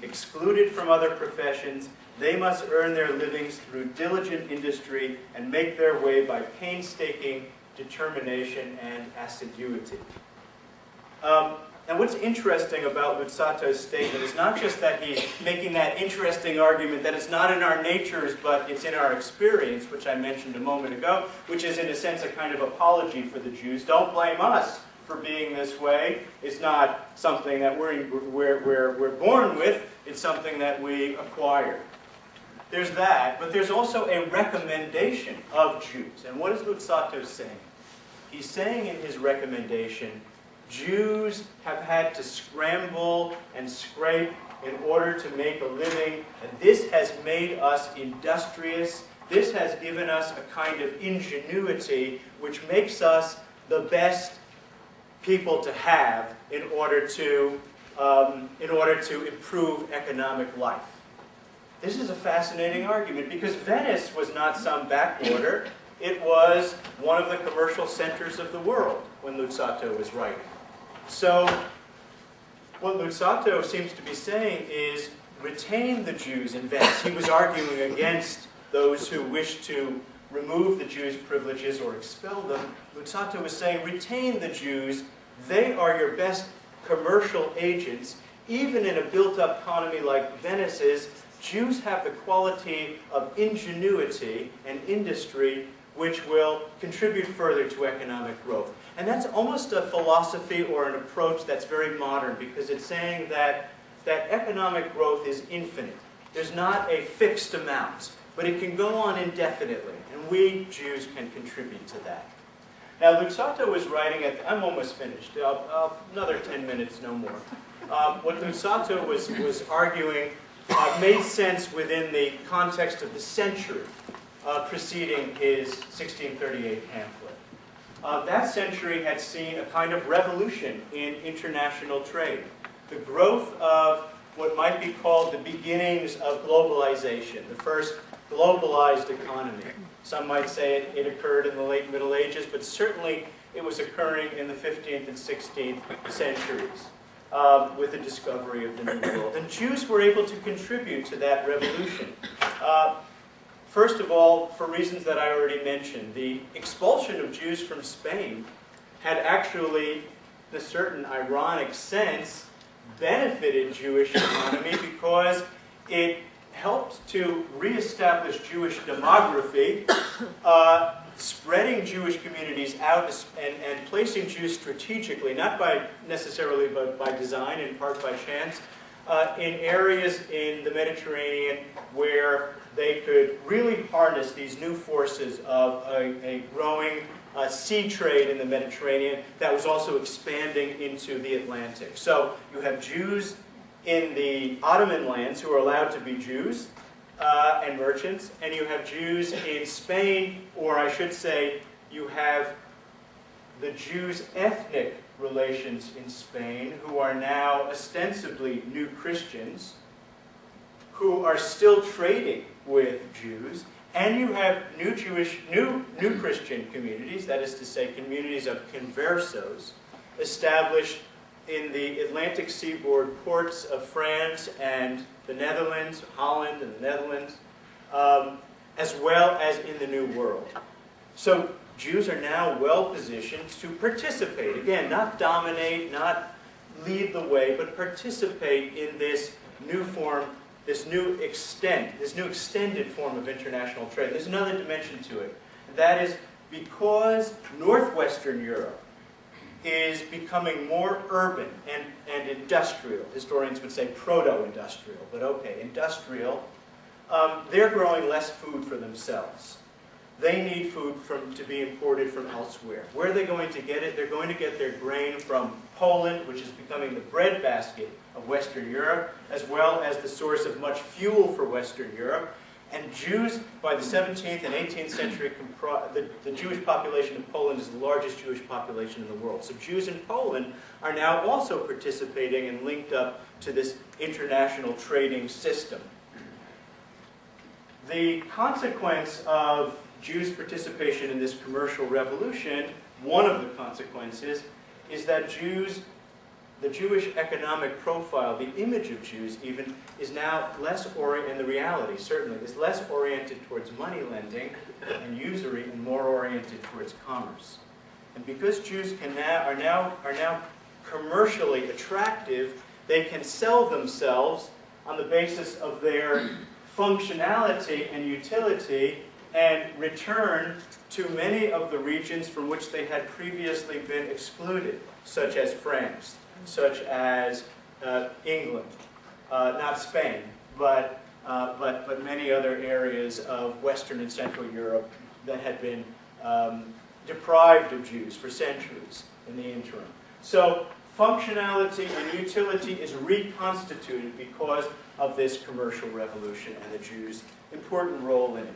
Excluded from other professions, they must earn their livings through diligent industry and make their way by painstaking determination and assiduity. And what's interesting about Luzzatto's statement is not just that he's making that interesting argument that it's not in our natures, but it's in our experience, which I mentioned a moment ago, which is in a sense a kind of apology for the Jews. Don't blame us for being this way. It's not something that we're born with. It's something that we acquire. There's that, but there's also a recommendation of Jews. And what is Luzzatto saying? He's saying in his recommendation, Jews have had to scramble and scrape in order to make a living, and this has made us industrious. This has given us a kind of ingenuity which makes us the best people to have in order to improve economic life. This is a fascinating argument because Venice was not some backwater. It was one of the commercial centers of the world when Luzzatto was writing. So what Luzzatto seems to be saying is retain the Jews in Venice. He was arguing against those who wish to remove the Jews' privileges or expel them. Luzzatto was saying retain the Jews. They are your best commercial agents. Even in a built-up economy like Venice's, Jews have the quality of ingenuity and industry which will contribute further to economic growth. And that's almost a philosophy or an approach that's very modern, because it's saying that economic growth is infinite. There's not a fixed amount, but it can go on indefinitely, and we Jews can contribute to that. Now, Luzzatto was writing at, I'm almost finished, another 10 minutes, no more. What Luzzatto was arguing made sense within the context of the century preceding his 1638 pamphlet. That century had seen a kind of revolution in international trade. The growth of what might be called the beginnings of globalization, the first globalized economy. Some might say it occurred in the late Middle Ages, but certainly it was occurring in the 15th and 16th centuries with the discovery of the New World. And Jews were able to contribute to that revolution. First of all, for reasons that I already mentioned, the expulsion of Jews from Spain had actually, in a certain ironic sense, benefited Jewish economy because it helped to reestablish Jewish demography, spreading Jewish communities out and placing Jews strategically, not by necessarily but by design, in part by chance, in areas in the Mediterranean where they could really harness these new forces of a growing sea trade in the Mediterranean that was also expanding into the Atlantic. So you have Jews in the Ottoman lands who are allowed to be Jews and merchants, and you have Jews in Spain, or I should say, you have the Jews' ethnic relations in Spain, who are now ostensibly new Christians, who are still trading with Jews, and you have new Christian communities, that is to say, communities of conversos, established in the Atlantic seaboard ports of France and the Netherlands, Holland and the Netherlands, as well as in the New World. So Jews are now well positioned to participate. Again, not dominate, not lead the way, but participate in this new form, this new extended form of international trade. There's another dimension to it. That is because Northwestern Europe is becoming more urban and industrial. Historians would say proto-industrial, but okay, industrial. They're growing less food for themselves. They need food to be imported from elsewhere. Where are they going to get it? They're going to get their grain from Poland, which is becoming the breadbasket of Western Europe, as well as the source of much fuel for Western Europe. And Jews, by the 17th and 18th century, the Jewish population of Poland is the largest Jewish population in the world. So Jews in Poland are now also participating and linked up to this international trading system. The consequence of Jews' participation in this commercial revolution, one of the consequences, is that the Jewish economic profile, the image of Jews even, is now less oriented, and the reality certainly, is less oriented towards money lending and usury and more oriented towards commerce. And because Jews are now commercially attractive, they can sell themselves on the basis of their functionality and utility and return to many of the regions from which they had previously been excluded, such as France, such as England, not Spain, but many other areas of Western and Central Europe that had been deprived of Jews for centuries in the interim. So functionality and utility is reconstituted because of this commercial revolution and the Jews' important role in it.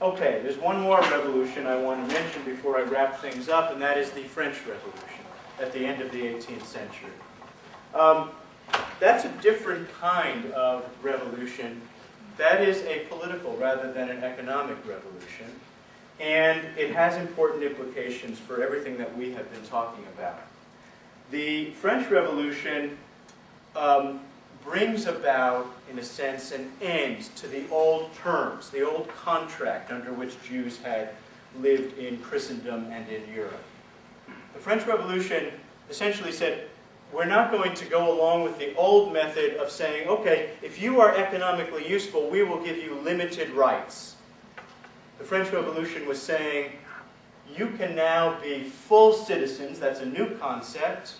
Okay, there's one more revolution I want to mention before I wrap things up, and that is the French Revolution at the end of the 18th century. That's a different kind of revolution. That is a political rather than an economic revolution, and it has important implications for everything that we have been talking about. The French Revolution brings about, in a sense, an end to the old terms, the old contract under which Jews had lived in Christendom and in Europe. The French Revolution essentially said, we're not going to go along with the old method of saying, okay, if you are economically useful, we will give you limited rights. The French Revolution was saying, you can now be full citizens, that's a new concept,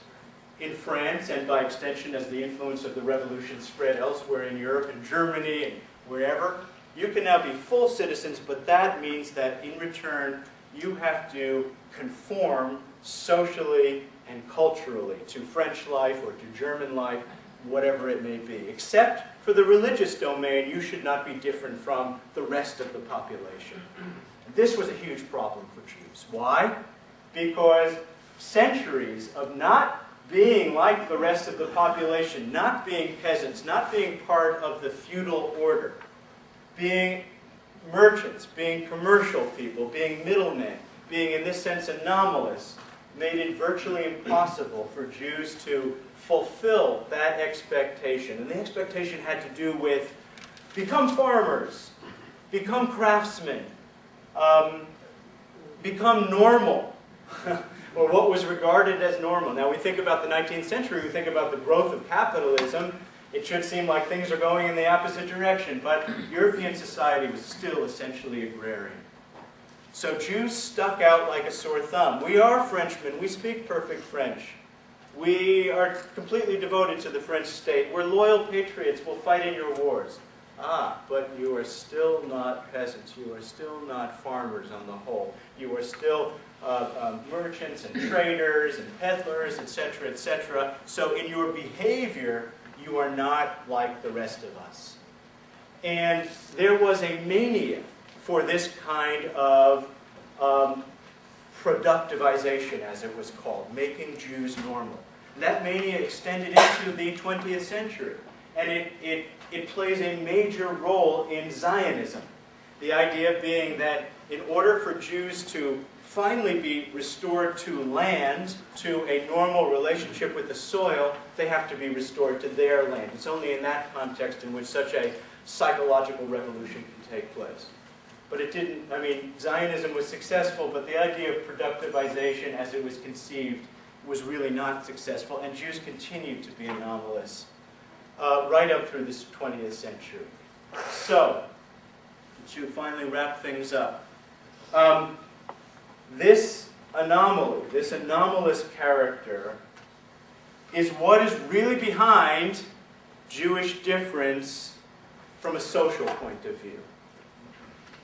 in France, and by extension as the influence of the revolution spread elsewhere in Europe, in Germany, and wherever. You can now be full citizens, but that means that in return, you have to conform socially and culturally to French life or to German life, whatever it may be. Except for the religious domain, you should not be different from the rest of the population. This was a huge problem for Jews. Why? Because centuries of not being like the rest of the population, not being peasants, not being part of the feudal order, being merchants, being commercial people, being middlemen, being in this sense anomalous, made it virtually impossible for Jews to fulfill that expectation. And the expectation had to do with become farmers, become craftsmen, become normal, or what was regarded as normal. Now we think about the 19th century, we think about the growth of capitalism. It should seem like things are going in the opposite direction, but European society was still essentially agrarian. So Jews stuck out like a sore thumb. We are Frenchmen, we speak perfect French. We are completely devoted to the French state. We're loyal patriots, we'll fight in your wars. Ah, but you are still not peasants. You are still not farmers on the whole. You are still merchants and traders and peddlers, etc., etc. So in your behavior, you are not like the rest of us. And there was a mania for this kind of productivization, as it was called, making Jews normal. And that mania extended into the 20th century. And it plays a major role in Zionism. The idea being that in order for Jews to finally be restored to land, to a normal relationship with the soil, they have to be restored to their land. It's only in that context in which such a psychological revolution can take place. But it didn't, I mean, Zionism was successful, but the idea of productivization as it was conceived was really not successful, and Jews continued to be anomalous right up through this 20th century. So, to finally wrap things up, this anomaly, this anomalous character, is what is really behind Jewish difference from a social point of view.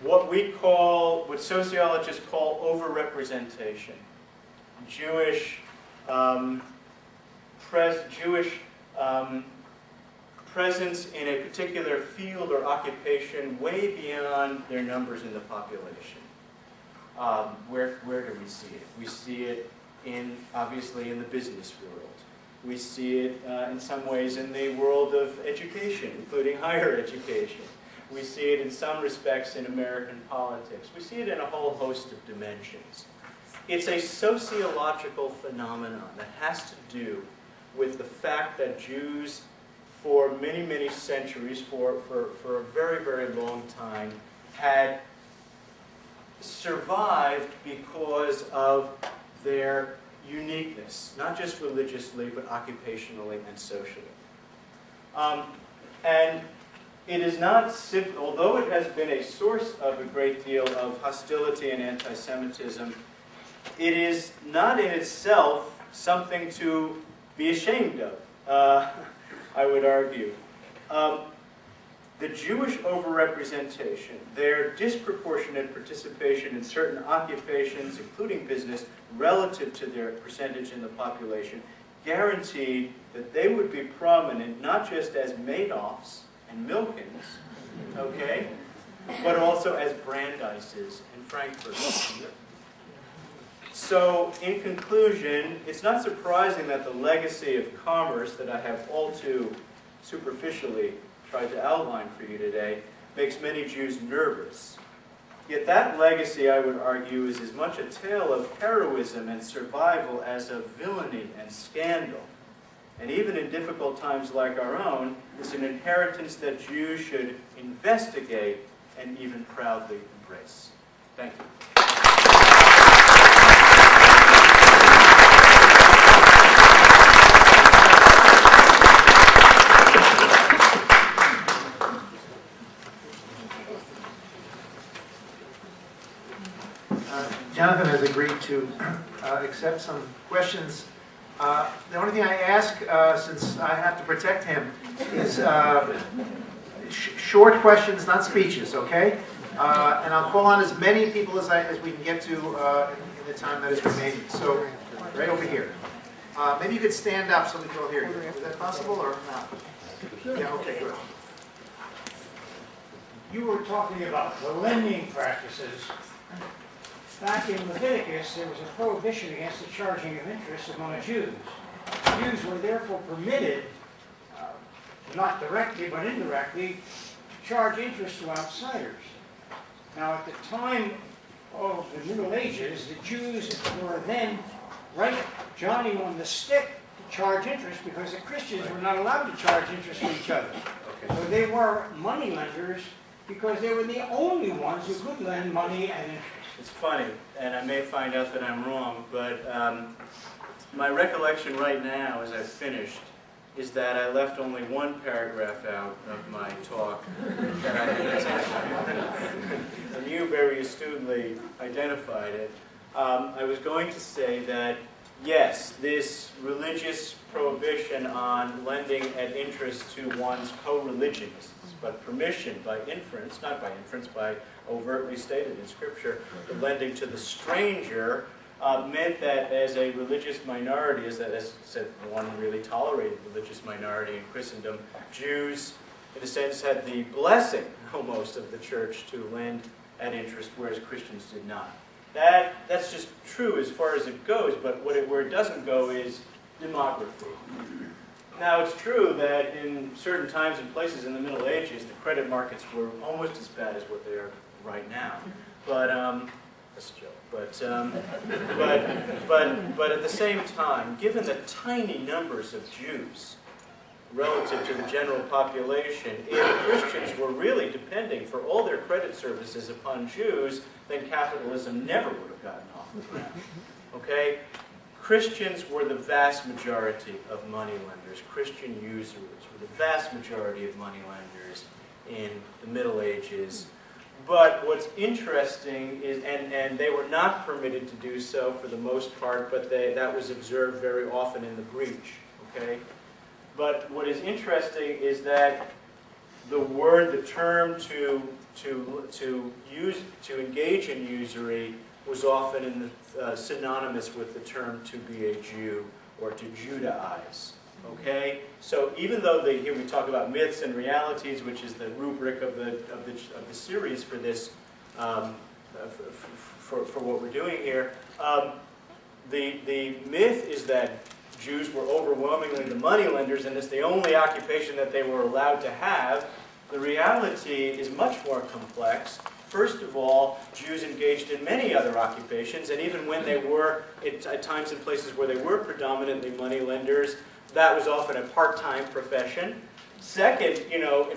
What sociologists call overrepresentation. Jewish presence in a particular field or occupation way beyond their numbers in the population. Where do we see it? We see it obviously in the business world. We see it in some ways in the world of education, including higher education. We see it in some respects in American politics. We see it in a whole host of dimensions. It's a sociological phenomenon that has to do with the fact that Jews, for many, many centuries, for a very, very long time, had survived because of their uniqueness, not just religiously, but occupationally and socially. And it is not simple, although it has been a source of a great deal of hostility and anti-Semitism, it is not in itself something to be ashamed of, I would argue. The Jewish overrepresentation, their disproportionate participation in certain occupations, including business, relative to their percentage in the population, guaranteed that they would be prominent not just as Madoffs and Milkins, okay, but also as Brandeises and Frankfurters. So, in conclusion, it's not surprising that the legacy of commerce that I have all too superficially tried to outline for you today makes many Jews nervous. Yet that legacy, I would argue, is as much a tale of heroism and survival as of villainy and scandal. And even in difficult times like our own, it's an inheritance that Jews should investigate and even proudly embrace. Thank you. Jonathan has agreed to accept some questions. The only thing I ask, since I have to protect him, is short questions, not speeches, okay? And I'll call on as many people as we can get to in the time that is remaining. So, right over here. Maybe you could stand up so we can all hear you. Is that possible or not? Yeah, okay, good. You were talking about the lending practices. Back in Leviticus, there was a prohibition against the charging of interest among Jews. Jews were therefore permitted, not directly but indirectly, to charge interest to outsiders. Now, at the time of the Middle Ages, the Jews were then right Johnny on the stick to charge interest because the Christians were not allowed to charge interest to each other. Okay. So they were money lenders because they were the only ones who could lend money and interest. It's funny, and I may find out that I'm wrong, but my recollection right now, as I've finished, is that I left only one paragraph out of my talk that I had intended. And you very astutely identified it. I was going to say that, yes, this religious prohibition on lending at interest to one's co-religionists, but permission by inference, not by inference, by overtly stated in Scripture, the lending to the stranger meant that as a religious minority, as said, one really tolerated religious minority in Christendom, Jews, in a sense, had the blessing, almost, of the church to lend at interest, whereas Christians did not. That's just true as far as it goes, but where it doesn't go is demography. Now, it's true that in certain times and places in the Middle Ages, the credit markets were almost as bad as what they are right now. But that's a joke. But at the same time, given the tiny numbers of Jews relative to the general population, if Christians were really depending for all their credit services upon Jews, then capitalism never would have gotten off the ground. Okay? Christians were the vast majority of money lenders. Christian usurers were the vast majority of money lenders in the Middle Ages. But what's interesting is, and they were not permitted to do so for the most part, but that was observed very often in the breach. Okay? But what is interesting is that the term to engage in usury was often synonymous with the term to be a Jew or to Judaize. Okay, so even though here we talk about myths and realities, which is the rubric of the series for this for what we're doing here, the myth is that Jews were overwhelmingly the money lenders, and it's the only occupation that they were allowed to have. The reality is much more complex. First of all, Jews engaged in many other occupations, and even when they were, at times and places where they were predominantly money lenders, that was often a part-time profession. Second,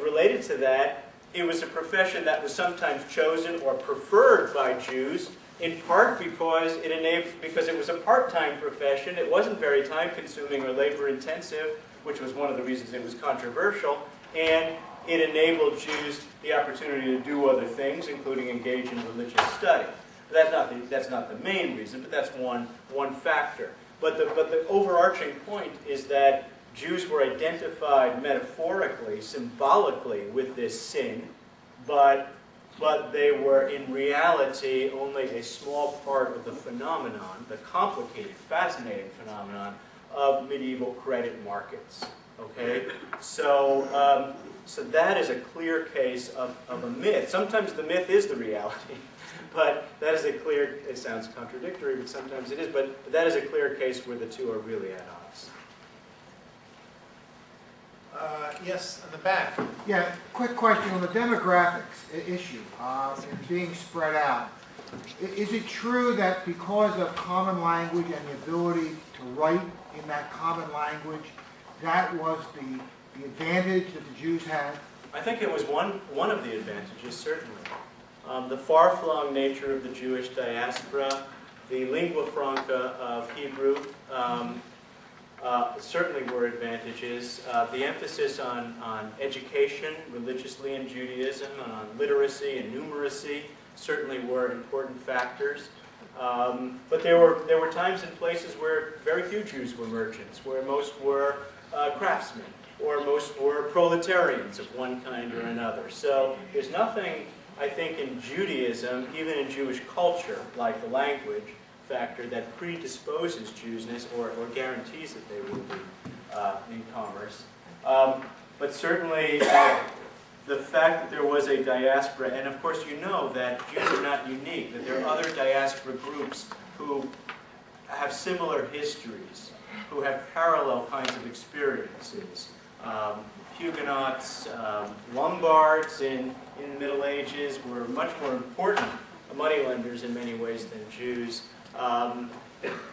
related to that, it was a profession that was sometimes chosen or preferred by Jews, in part because it was a part-time profession. It wasn't very time-consuming or labor-intensive, which was one of the reasons it was controversial, and it enabled Jews the opportunity to do other things, including engage in religious study. That's not the main reason, but that's one factor. But the overarching point is that Jews were identified metaphorically, symbolically with this sin, but they were in reality only a small part of the phenomenon, the complicated, fascinating phenomenon of medieval credit markets. Okay, so that is a clear case of a myth. Sometimes the myth is the reality, but that is a clear. It sounds contradictory, but sometimes it is. But that is a clear case where the two are really at odds. Yes, in the back. Yeah, quick question on the demographics issue and being spread out. Is it true that because of common language and the ability to write in that common language, that was the advantage that the Jews had? I think it was one of the advantages, certainly. The far-flung nature of the Jewish diaspora, the lingua franca of Hebrew, certainly were advantages. The emphasis on education religiously in Judaism, on literacy and numeracy, certainly were important factors. But there were times and places where very few Jews were merchants, where most were craftsmen, or most were proletarians of one kind or another. So there's nothing, I think, in Judaism, even in Jewish culture, like the language factor, that predisposes Jewishness or guarantees that they will be in commerce. But certainly the fact that there was a diaspora, and of course you know that Jews are not unique, that there are other diaspora groups who have similar histories, who have parallel kinds of experiences. Huguenots, Lombards in the Middle Ages were much more important moneylenders in many ways than Jews.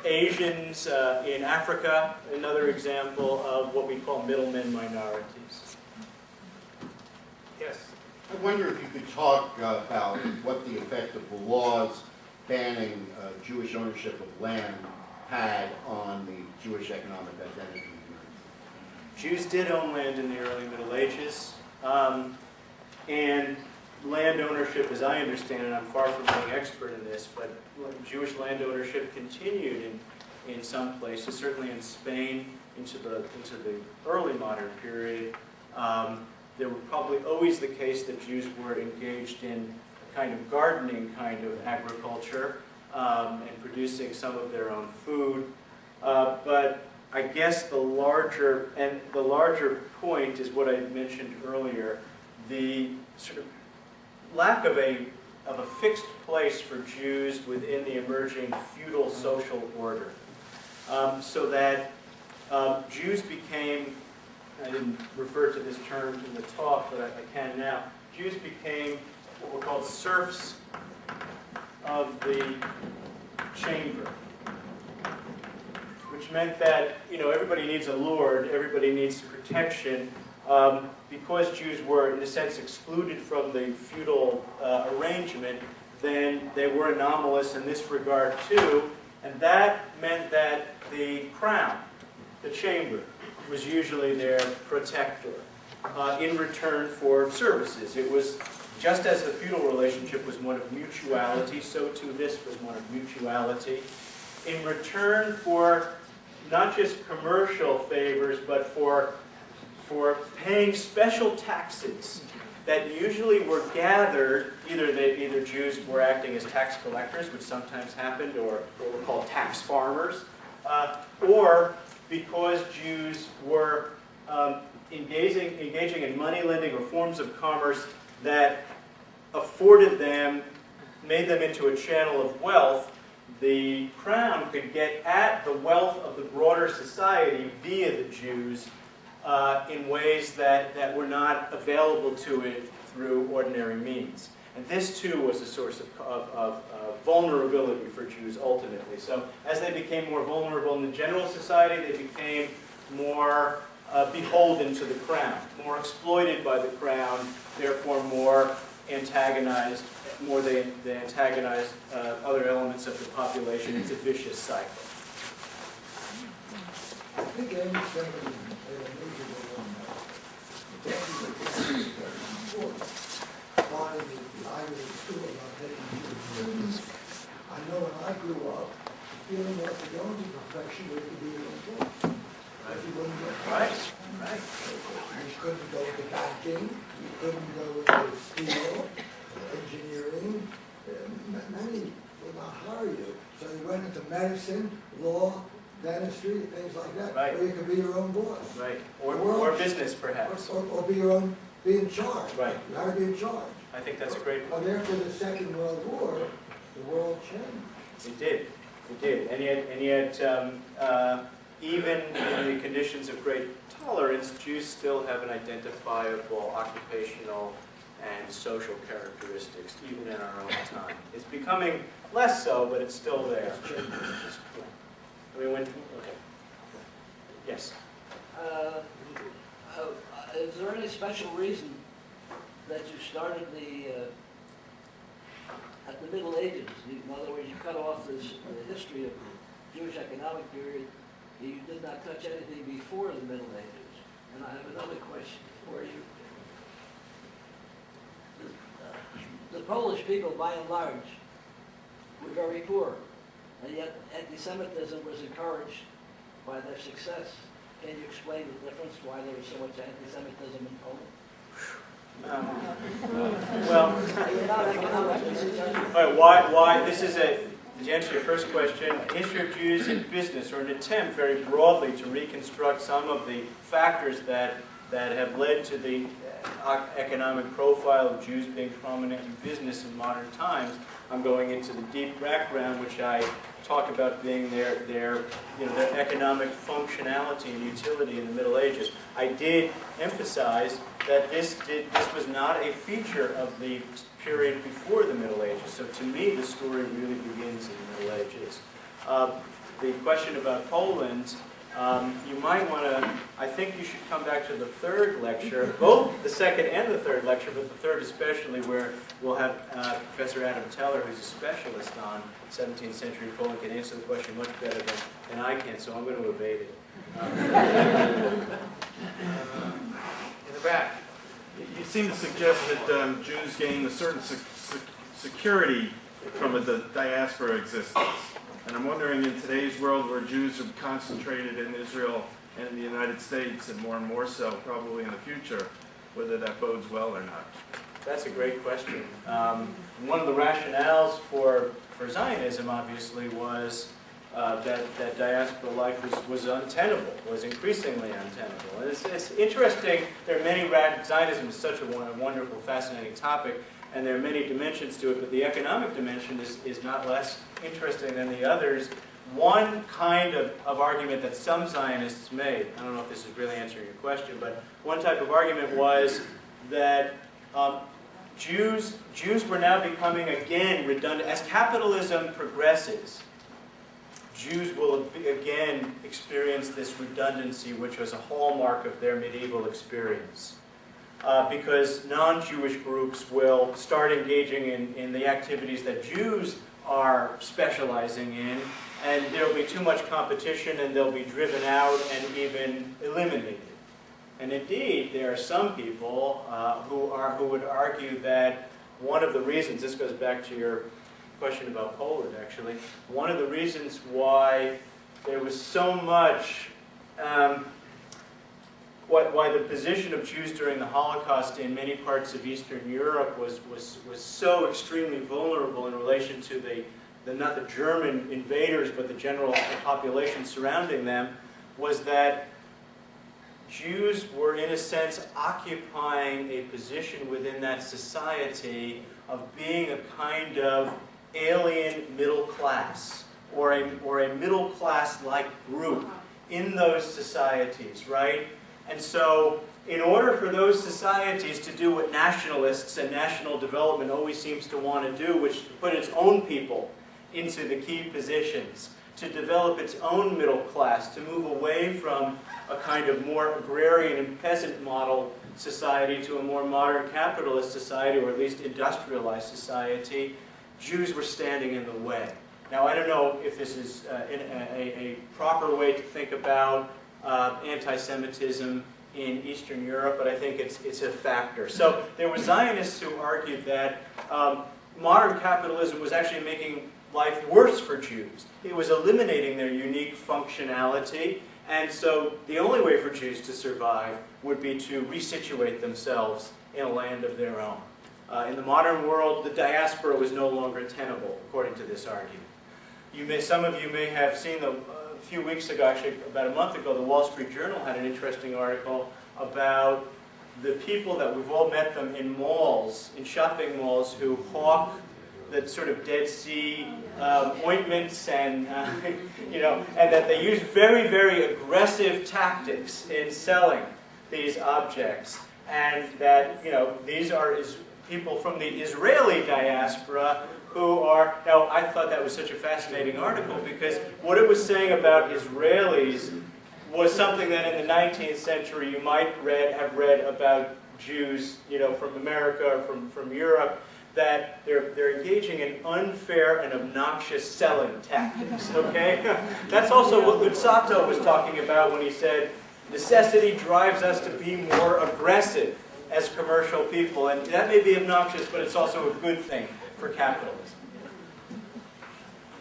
Asians in Africa, another example of what we call middlemen minorities. Yes? I wonder if you could talk about what the effect of the laws banning Jewish ownership of land had on the Jewish economic identity. Jews did own land in the early Middle Ages, and land ownership, as I understand it, I'm far from being expert in this, but Jewish land ownership continued in some places, certainly in Spain, into the early modern period. There was probably always the case that Jews were engaged in a kind of gardening kind of agriculture and producing some of their own food. But I guess the larger point is what I mentioned earlier, the sort of lack of a fixed place for Jews within the emerging feudal social order. So that Jews became, I didn't refer to this term in the talk, but I can now, Jews became what were called serfs of the chamber, which meant that, you know, everybody needs a lord, everybody needs protection. Because Jews were, in a sense, excluded from the feudal arrangement, then they were anomalous in this regard too, and that meant that the crown, the chamber, was usually their protector in return for services. It was, just as the feudal relationship was one of mutuality, so too this was one of mutuality. In return for not just commercial favors, but for paying special taxes that usually were gathered, either Jews were acting as tax collectors, which sometimes happened, or what were called tax farmers, or because Jews were engaging in money lending or forms of commerce that afforded them, made them into a channel of wealth, the crown could get at the wealth of the broader society via the Jews in ways that were not available to it through ordinary means. And this too was a source of vulnerability for Jews ultimately. So as they became more vulnerable in the general society, they became more beholden to the crown, more exploited by the crown, therefore more antagonized, they antagonized other elements of the population. It's a vicious cycle. I think I understand what you major on that. Why the irony is still about taking Jews. I know when I grew up, feeling like to go into profession was to be your own boss. You wouldn't get Right. You couldn't go into banking, you couldn't go into steel, engineering. Many would not hire you. So you went into medicine, law, dentistry, things like that, Right. where you could be your own boss. Right. Or business, perhaps. Or be your own, be in charge. Right. You had to be in charge. I think that's a great But point. after the Second World War, the world changed. It did. It did. And yet even in the conditions of great tolerance, Jews still have an identifiable occupational and social characteristics, even in our own time. It's becoming less so, but it's still there. I mean, okay. Yes? special reason that you started at the Middle Ages? In other words, you cut off the history of the Jewish economic period. You did not touch anything before the Middle Ages. And I have another question for you. The Polish people, by and large, were very poor, and yet anti-Semitism was encouraged by their success. Can you explain the difference, why there was so much anti-Semitism in Poland? You're not economically successful. Why? This is to answer your first question, history of Jews in business, or an attempt very broadly to reconstruct some of the factors that have led to the economic profile of Jews being prominent in business in modern times. I'm going into the deep background, which I talk about being their economic functionality and utility in the Middle Ages. I did emphasize that this was not a feature of the period before the Middle Ages. So to me, the story really begins in the Middle Ages. The question about Poland, you might want to, I think you should come back to the third lecture, both the second and the third lecture, but the third especially, where we'll have Professor Adam Teller, who's a specialist on 17th century Poland, can answer the question much better than I can, so I'm going to evade it. In the back. You seem to suggest that Jews gain a certain security from the diaspora existence. And I'm wondering, in today's world where Jews are concentrated in Israel and in the United States, and more so probably in the future, whether that bodes well or not. That's a great question. One of the rationales for Zionism, obviously, was that diaspora life was untenable, was increasingly untenable. And it's interesting, there are many, Zionism is such a wonderful, fascinating topic, and there are many dimensions to it, but the economic dimension is not less interesting than the others. One kind of argument that some Zionists made, I don't know if this is really answering your question, but one type of argument was that Jews were now becoming, again, redundant. As capitalism progresses, Jews will again experience this redundancy, which was a hallmark of their medieval experience. Because non-Jewish groups will start engaging in the activities that Jews are specializing in, and there will be too much competition, and they'll be driven out and even eliminated. And indeed, there are some people who would argue that one of the reasons, this goes back to your question about Poland actually, one of the reasons why there was so much, why the position of Jews during the Holocaust in many parts of Eastern Europe was so extremely vulnerable in relation to not the German invaders, but the general population surrounding them, was that Jews were, in a sense, occupying a position within that society of being a kind of alien middle class, or a middle class-like group in those societies, right? And so, in order for those societies to do what nationalists and national development always seems to want to do, which is to put its own people into the key positions, to develop its own middle class, to move away from a kind of more agrarian and peasant model society to a more modern capitalist society, or at least industrialized society, Jews were standing in the way. Now, I don't know if this is a proper way to think about anti-Semitism in Eastern Europe, but I think it's a factor. So there were Zionists who argued that modern capitalism was actually making life worse for Jews. It was eliminating their unique functionality, and so the only way for Jews to survive would be to resituate themselves in a land of their own. In the modern world, the diaspora was no longer tenable, according to this argument. Some of you may have seen a few weeks ago, actually about a month ago, the Wall Street Journal had an interesting article about the people that we've all met them in malls, in shopping malls, who hawk the sort of Dead Sea ointments, and and that they use very, very aggressive tactics in selling these objects, and that these are people from the Israeli diaspora who are, now I thought that was such a fascinating article because what it was saying about Israelis was something that in the 19th century you might have read about Jews, from America or from Europe, that they're engaging in unfair and obnoxious selling tactics, okay? That's also what Luzzatto was talking about when he said, necessity drives us to be more aggressive as commercial people, and that may be obnoxious, but it's also a good thing for capitalism.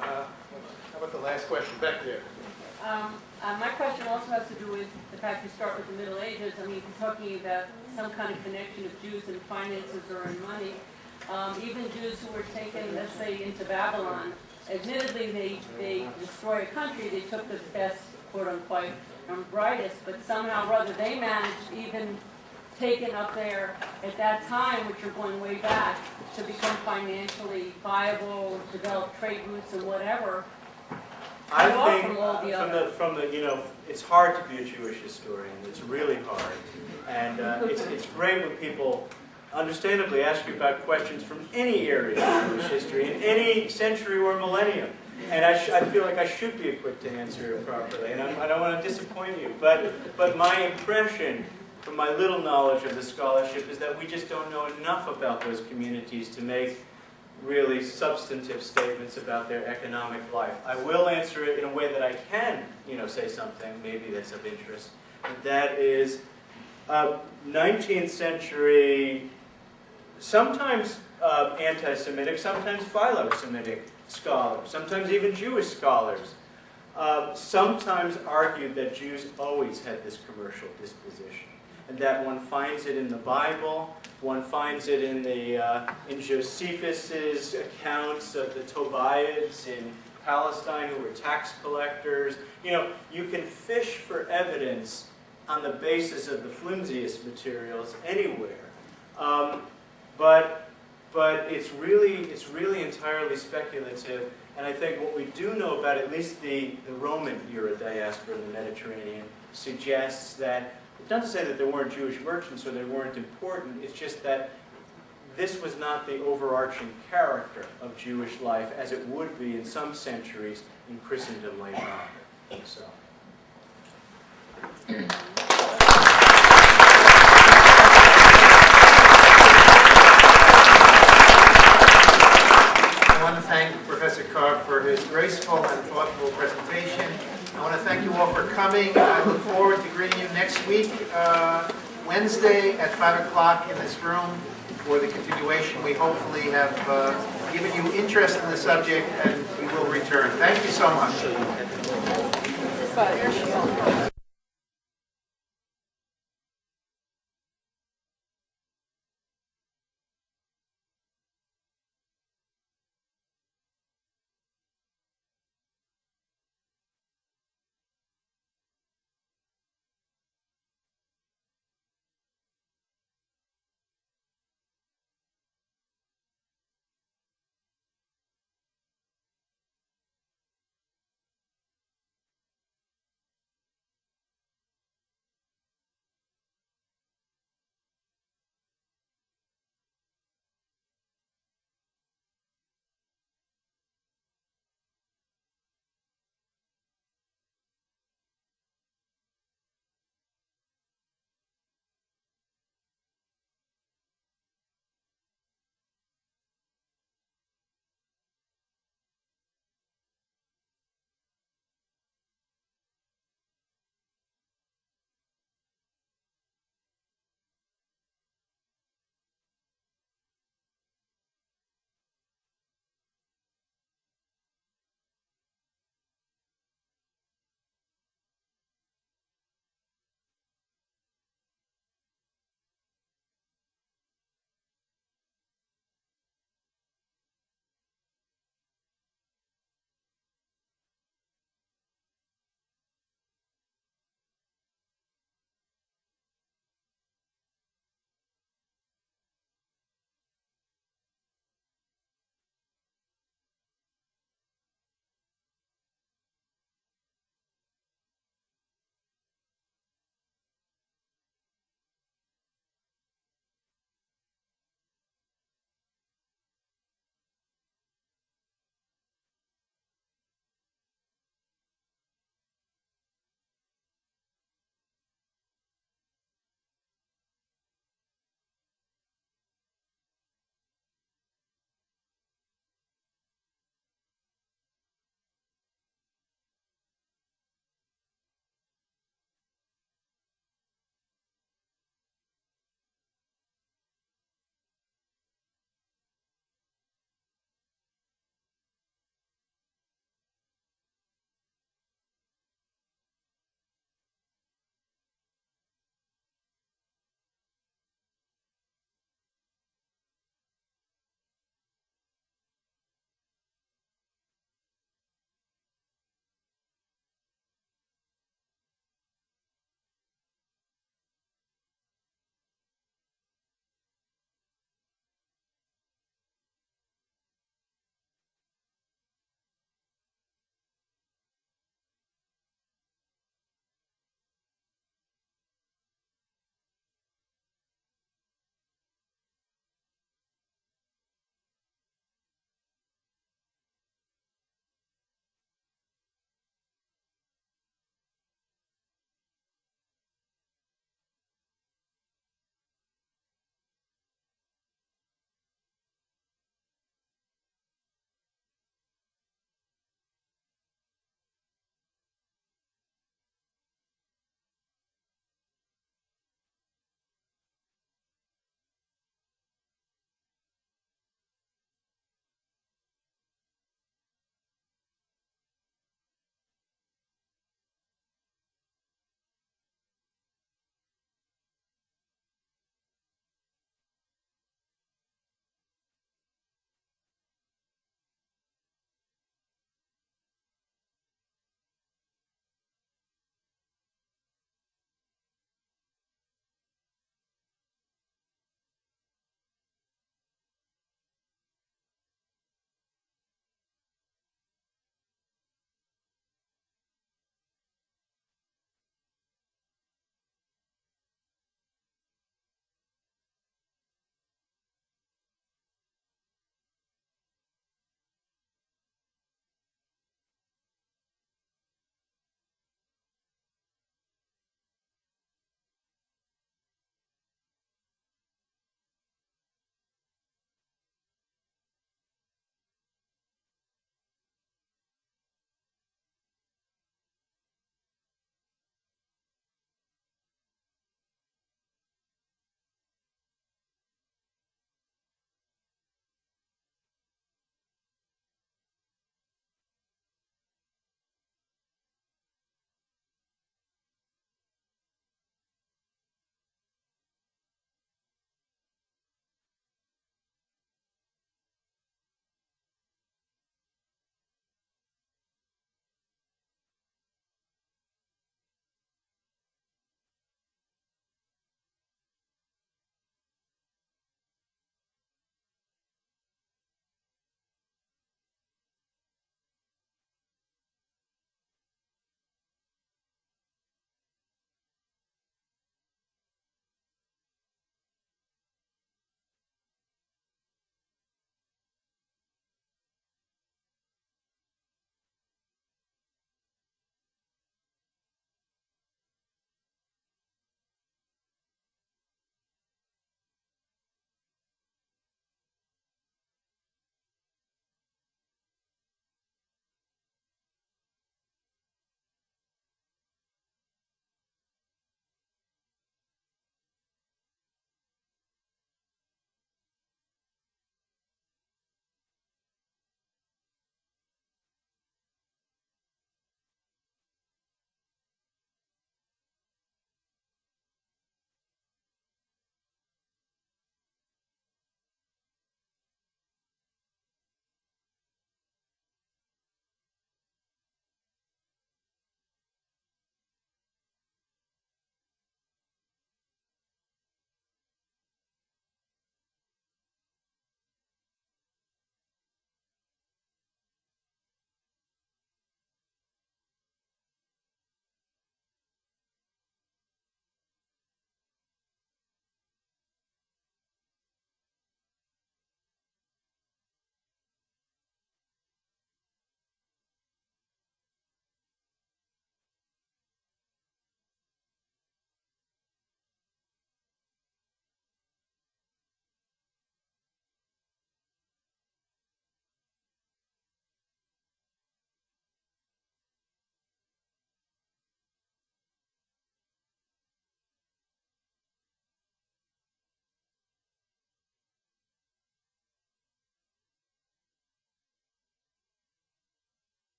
How about the last question back there? My question also has to do with the fact you start with the Middle Ages. I mean, you're talking about some kind of connection of Jews and finances or in money. Even Jews who were taken, let's say, into Babylon, admittedly they destroyed a country, they took the best, quote unquote, brightest, but somehow or other they managed, even taken up there at that time, which are going way back, to become financially viable, develop trade routes and whatever. I think it's hard to be a Jewish historian. It's really hard. And it's great when people understandably ask you about questions from any area of Jewish history, in any century or millennium. And I feel like I should be equipped to answer it properly. And I don't want to disappoint you. But my impression from my little knowledge of the scholarship is that we just don't know enough about those communities to make really substantive statements about their economic life. I will answer it in a way that I can, say something maybe that's of interest. That is 19th century, sometimes anti-Semitic, sometimes philo-Semitic scholars, sometimes even Jewish scholars, sometimes argued that Jews always had this commercial disposition, and that one finds it in the Bible. One finds it in Josephus's accounts of the Tobiads in Palestine who were tax collectors. You can fish for evidence on the basis of the flimsiest materials anywhere, but it's really entirely speculative. And I think what we do know about at least the Roman era diaspora in the Mediterranean suggests that. It doesn't say that there weren't Jewish merchants or they weren't important. It's just that this was not the overarching character of Jewish life as it would be in some centuries in Christendom later on. So. I want to thank Professor Karp for his graceful and thoughtful presentation. I want to thank you all for coming. I look forward to greeting you next week, Wednesday at 5 o'clock in this room for the continuation. We hopefully have given you interest in the subject and we will return. Thank you so much.